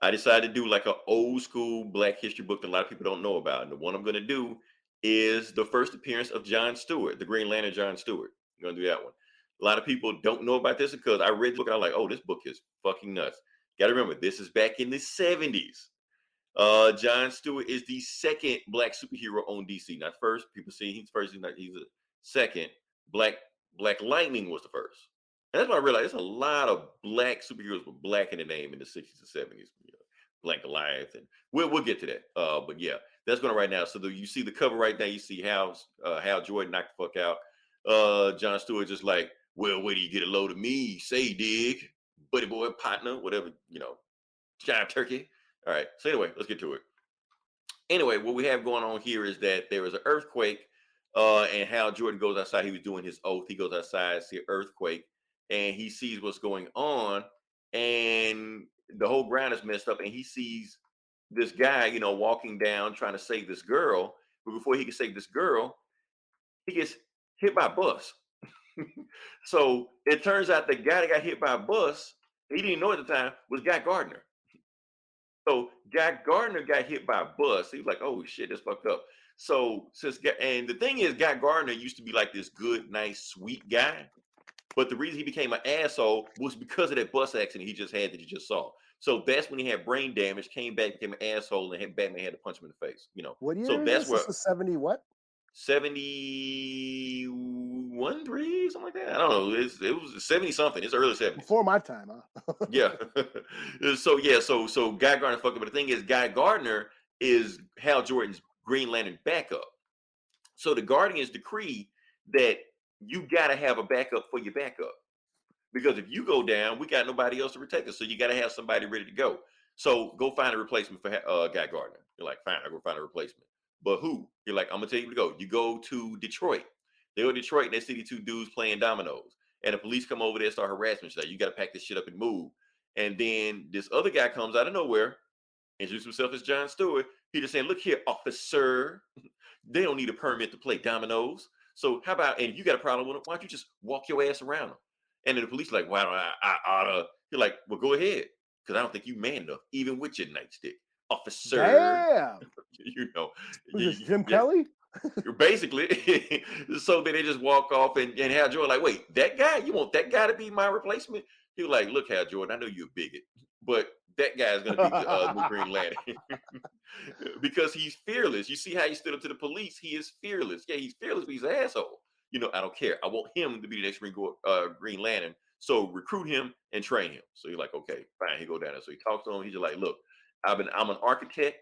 Speaker 3: I decided to do like an old school Black history book that a lot of people don't know about. And the one I'm going to do is the first appearance of John Stewart, the Green Lantern John Stewart. I'm going to do that one. A lot of people don't know about this because I read the book and I'm like, oh, this book is fucking nuts. Got to remember, this is back in the 70s. John Stewart is the second Black superhero on DC. Not first. People say he's first. He's a second. Black Lightning was the first. And that's why I realized there's a lot of Black superheroes with Black in the name in the 60s and 70s. Black Goliath, and we'll get to that. But yeah, that's going to right now. So you see the cover right now. You see Hal Jordan knocked the fuck out. John Stewart just like, well, where do you get a load of me? Say, dig, buddy boy, partner, whatever, giant turkey. All right. So anyway, let's get to it. Anyway, what we have going on here is that there was an earthquake, and Hal Jordan goes outside. He was doing his oath. He goes outside, see an earthquake, and he sees what's going on, and the whole ground is messed up. And he sees this guy, walking down trying to save this girl. But before he can save this girl, he gets hit by a bus. So it turns out the guy that got hit by a bus, he didn't know at the time, was Guy Gardner. So Guy Gardner got hit by a bus. He was like, "Oh shit, that's fucked up." So and the thing is, Guy Gardner used to be like this good, nice, sweet guy. But the reason he became an asshole was because of that bus accident he just had that you just saw. So that's when he had brain damage, came back, became an asshole, and Batman had to punch him in the face.
Speaker 5: What year
Speaker 3: So
Speaker 5: is
Speaker 3: that's
Speaker 5: this?
Speaker 3: where
Speaker 5: This is 70 what?
Speaker 3: 71, 3, something like that. I don't know. It was 70 something. It's early 70s.
Speaker 5: Before my time, huh?
Speaker 3: Yeah. So Guy Gardner fucked up. But the thing is, Guy Gardner is Hal Jordan's Green Lantern backup. So the Guardians decree that you gotta have a backup for your backup. Because if you go down, we got nobody else to protect us. So you got to have somebody ready to go. So go find a replacement for Guy Gardner. You're like, fine, I'll go find a replacement. But who? You're like, I'm going to tell you where to go. You go to Detroit. They go to Detroit and they see the two dudes playing dominoes. And the police come over there and start harassment. She's like, you got to pack this shit up and move. And then this other guy comes out of nowhere, introduces himself as John Stewart. He just saying, look here, officer. They don't need a permit to play dominoes. So how about, and if you got a problem with them, why don't you just walk your ass around them? And then the police are like, why don't I oughta? You're like, well, go ahead. Because I don't think you man enough, even with your nightstick. Officer.
Speaker 5: Damn.
Speaker 3: Who's
Speaker 5: this, Jim Kelly?
Speaker 3: Basically. So then they just walk off and Hal Jordan like, wait, that guy? You want that guy to be my replacement? He was like, look, Hal Jordan, I know you're a bigot, but that guy is going to be the new Green Lantern. Because he's fearless. You see how he stood up to the police? He is fearless. Yeah, he's fearless, but he's an asshole. I don't care. I want him to be the next Green Lantern. So recruit him and train him. So you're like, okay, fine. He go down there. So he talks to him. He's just like, look, I'm an architect,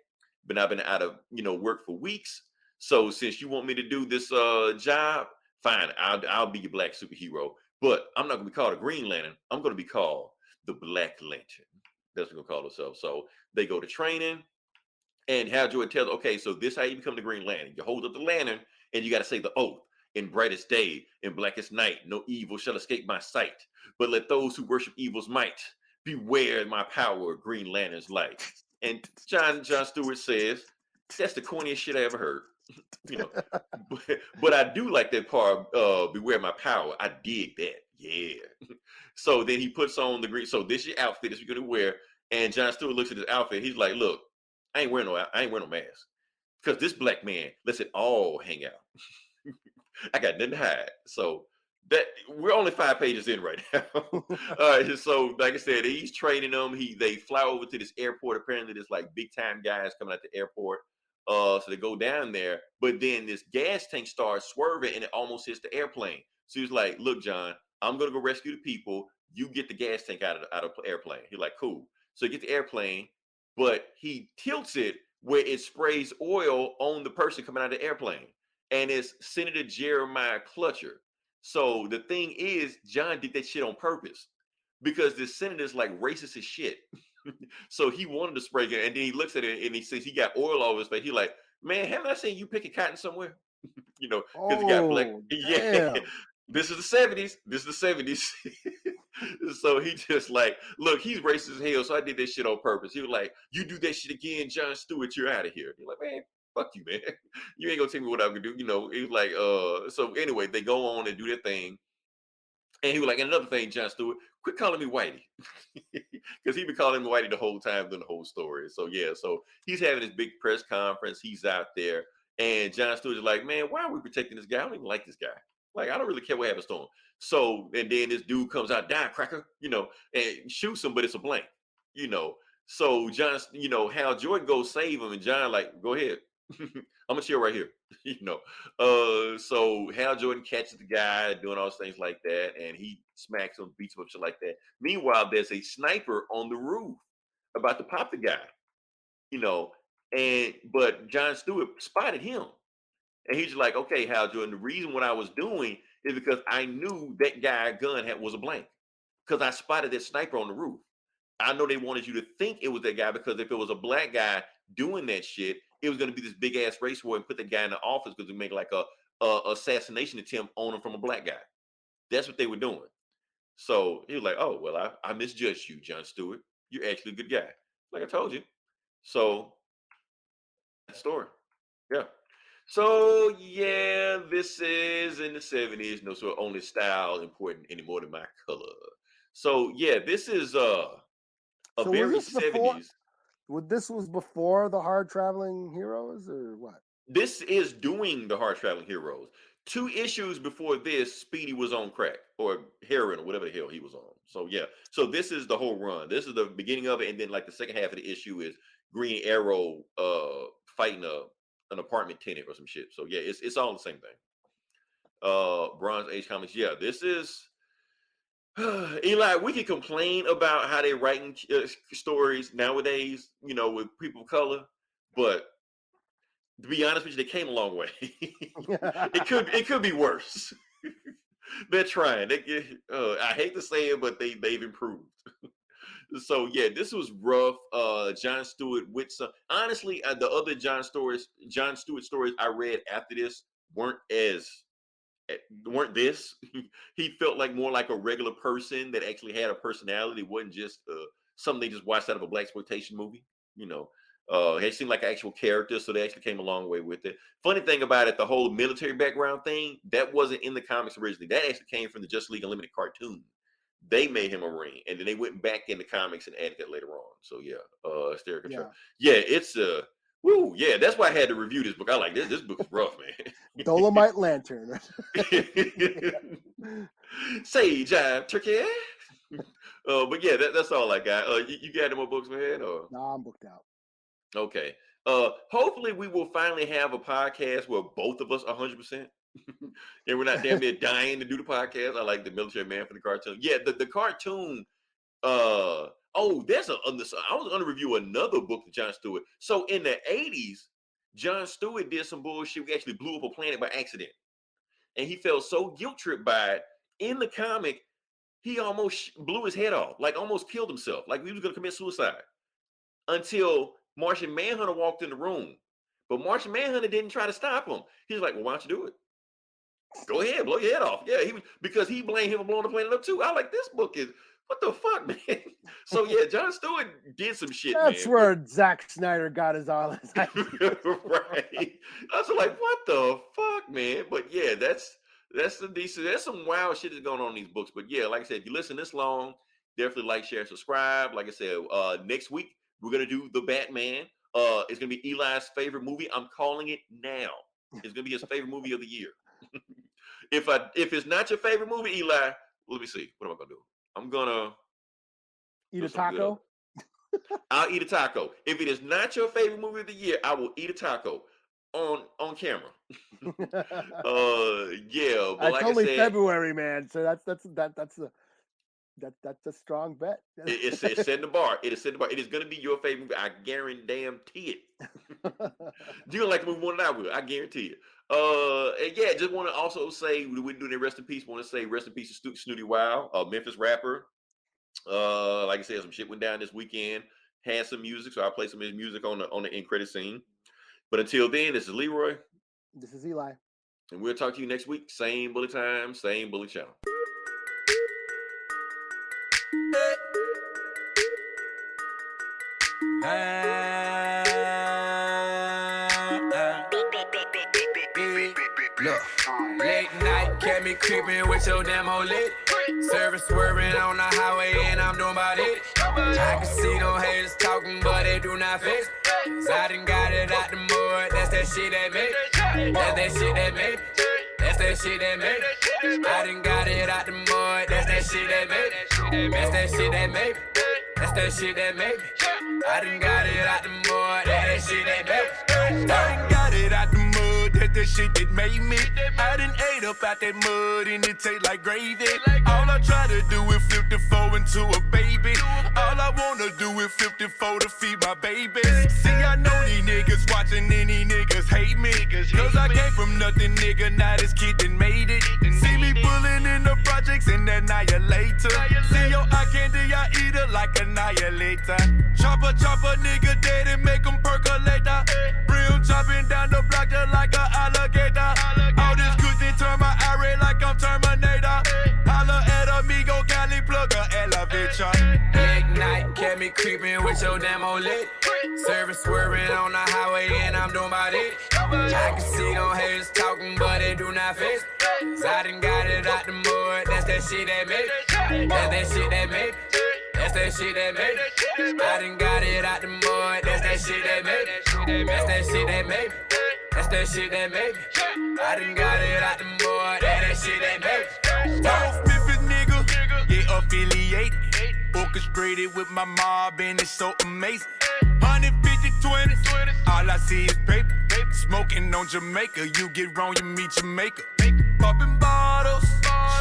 Speaker 3: but I've been out of work for weeks. So since you want me to do this job, fine. I'll be your black superhero. But I'm not gonna be called a Green Lantern. I'm gonna be called the Black Lantern. That's what we're gonna call ourselves. So they go to training, and Hal Jordan tells, okay, so this is how you become the Green Lantern. You hold up the lantern, and you got to say the oath. In brightest day, in blackest night, no evil shall escape my sight. But let those who worship evil's might beware my power, Green Lantern's light. And John Stewart says, that's the corniest shit I ever heard. But I do like that part, beware my power. I dig that. Yeah. So then he puts on the green. So this is your outfit that you're going to wear. And John Stewart looks at his outfit. He's like, look, I ain't wearing no mask. Because this black man lets it all hang out. I got nothing to hide. So that we're only 5 pages in right now. All right. So like I said, he's training them. They fly over to this airport. Apparently, there's like big time guys coming at the airport. So they go down there, but then this gas tank starts swerving and it almost hits the airplane. So he's like, look, John, I'm gonna go rescue the people. You get the gas tank out of the airplane. He's like, cool. So he gets the airplane, but he tilts it where it sprays oil on the person coming out of the airplane. And it's Senator Jeremiah Clutcher. So the thing is, John did that shit on purpose because this senator's like racist as shit. So he wanted to spray it, and then he looks at it and he says he got oil all over his face. He's like, man, haven't I seen you picking cotton somewhere? Because he got black. Yeah. This is the 70s. This is the 70s. So he just like, look, he's racist as hell. So I did that shit on purpose. He was like, you do that shit again, John Stewart, you're out of here. You're like, man, fuck you, man. You ain't gonna tell me what I'm gonna do. It was like, so anyway, they go on and do their thing. And he was like, and another thing, John Stewart, quit calling me Whitey. Because he been calling me Whitey the whole time during the whole story. So yeah, so he's having this big press conference. He's out there. And John Stewart is like, man, why are we protecting this guy? I don't even like this guy. Like, I don't really care what happens to him. So, and then this dude comes out, die cracker, and shoots him, but it's a blank, So John, Hal Jordan goes save him, and John like, go ahead. I'm gonna chill right here. So Hal Jordan catches the guy doing all those things like that, and he smacks him, beats him up, shit like that. Meanwhile, there's a sniper on the roof about to pop the guy, but John Stewart spotted him. And he's like, okay, Hal Jordan, the reason what I was doing is because I knew that guy gun was a blank. Because I spotted that sniper on the roof. I know they wanted you to think it was that guy because if it was a black guy doing that shit, it was going to be this big ass race war and put that guy in the office because we make like a assassination attempt on him from a black guy. That's what they were doing. So he was like, oh, well, I misjudged you, John Stewart. You're actually a good guy. Like I told you. So that's the story. Yeah. So yeah, this is in the 70s. No, so only style important anymore than my color. So yeah, this is a
Speaker 5: So
Speaker 3: very
Speaker 5: was this before-
Speaker 3: 70s.
Speaker 5: This was before the Hard Traveling Heroes, or what?
Speaker 3: This is doing the Hard Traveling Heroes. 2 issues before this, Speedy was on crack or heroin or whatever the hell he was on. So yeah, so this is the whole run. This is the beginning of it, and then like the second half of the issue is Green Arrow fighting an apartment tenant or some shit. So yeah, it's all the same thing. Bronze Age comics. Yeah, this is Eli. We can complain about how they're writing stories nowadays, you know, with people of color, but to be honest with you, they came a long way. it could be worse. They're trying. I hate to say it, but they've improved. So yeah, this was rough. John Stewart with some. Honestly, the other John Stewart stories I read after this weren't this. He felt like more like a regular person that actually had a personality. It wasn't just something they just watched out of a blaxploitation movie. You know. It seemed like an actual character, so they actually came a long way with it. Funny thing about it, the whole military background thing, that wasn't in the comics originally. That actually came from the Justice League Unlimited cartoon. They made him a Marine, and then they went back in the comics and added that later on. So yeah, Stereo Control. Yeah, it's woo, yeah, that's why I had to review this book. I like this. This book is rough, man.
Speaker 5: Dolomite Lantern.
Speaker 3: Sage, turkey. But yeah, that's all I got. You got any more books, man? Or?
Speaker 5: No, I'm booked out.
Speaker 3: Okay. Hopefully we will finally have a podcast where both of us are 100%. And we're not damn near dying to do the podcast. I like the Military Man for the cartoon. Yeah, the cartoon. I was going to review another book to John Stewart. So in the 80s, John Stewart did some bullshit. We actually blew up a planet by accident. And he felt so guilt tripped by it. In the comic, he almost blew his head off, like almost killed himself, like he was going to commit suicide. Until Martian Manhunter walked in the room. But Martian Manhunter didn't try to stop him. He was like, well, why don't you do it? Go ahead, blow your head off. Yeah, because he blamed him for blowing the planet up too. I like this book is, what the fuck, man? So yeah, John Stewart did some shit,
Speaker 5: That's
Speaker 3: man.
Speaker 5: where Zack Snyder got his all his ideas.
Speaker 3: Right. I was like, what the fuck, man? But yeah, that's the decent. There's some wild shit that's going on in these books. But yeah, like I said, if you listen this long, definitely like, share, subscribe. Like I said, next week we're gonna do the Batman. It's gonna be Eli's favorite movie. I'm calling it now. It's gonna be his favorite movie of the year. If it's not your favorite movie, Eli, let me see. What am I gonna do? I'm gonna
Speaker 5: Eat a taco.
Speaker 3: I'll eat a taco. If it is not your favorite movie of the year, I will eat a taco on camera. Yeah, but like
Speaker 5: only
Speaker 3: I said,
Speaker 5: February, man. So that's a strong bet.
Speaker 3: it's setting the bar. It is setting the bar. It is gonna be your favorite movie. I guarantee it. You don't like the movie more than I will. I guarantee it. And yeah, just want to also say we're doing a rest in peace. Want to say rest in peace to Snooty Wild, a Memphis rapper. Like I said, some shit went down this weekend. Had some music, so I'll play some of his music on the end credit scene. But until then, this is Leroy.
Speaker 5: This is Eli.
Speaker 3: And we'll talk to you next week. Same bullet time, same bullet channel.
Speaker 6: Look, late night, kept me creeping with your damn old lit. Service swerving on the highway and I'm doing about it. I can see them haters talking, but they do not fix. I done got it out the mud, that's that shit that made. That's that shit that made. That's that shit that made. I done got it out the mud, that's that shit that made. That's that shit that made. That's that shit that made. I done got it out the mud, that's that shit that made. I done got it out the mud, that's that shit that made me. I done ate up out that mud and it taste like gravy. All I try to do is 54 into a baby. All I wanna do is 54 to feed my babies. See, I know these niggas watching and these niggas hate me. Cause I came from nothing, nigga, now this kid done made it. See me pulling in the projects and annihilator. See your eye candy, I eat it like annihilator. Chopper, nigga dead and make them percolate. Real catch me creeping with your demo lit. Service swerving on the highway and I'm doing about it. I can see them haters talking, but they do not fix. Cause I done got it out the mud, that's that shit that made me. That's that shit that made me. That's that shit that made me. I done got it out the mud, that's that shit that made me. That's that shit that made me. That's that shit that made me. I done got it out the mud, that's that shit that made me.
Speaker 7: South Memphis nigga, yeah, affiliated. Orchestrated with my mob and it's so amazing. 150 20s, all I see is paper. Smoking on Jamaica, you get wrong, you meet Jamaica. Popping bottles,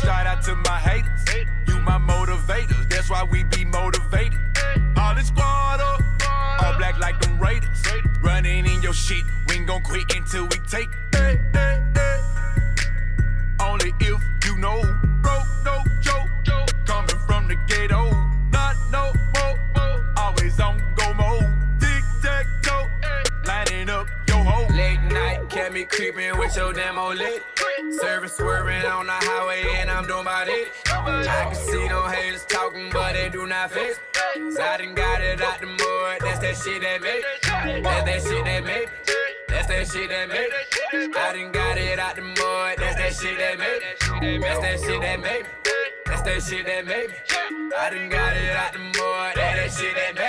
Speaker 7: shout out to my haters. You my motivators, that's why we be motivated. All this squad up, all black like them Raiders. Running in your shit, we ain't gon' quit until we take it. Only if you know, broke no joke. Coming from the ghetto, not no more. Always on go mode, tic-tac-toe. Lining up your hoe.
Speaker 6: Late night, catch me creeping with your demo lit. Service swerving on the highway and I'm doing about it. I can see them haters talking, but they do not fix. Cause I done got it out the mud, that's that shit that made me. That's that shit that made me. That's that shit that made me. I done got it out the mud, that's that shit that made me. That's that shit that made me. That's that shit that made me. I done got it out the mud, that's that shit that made me.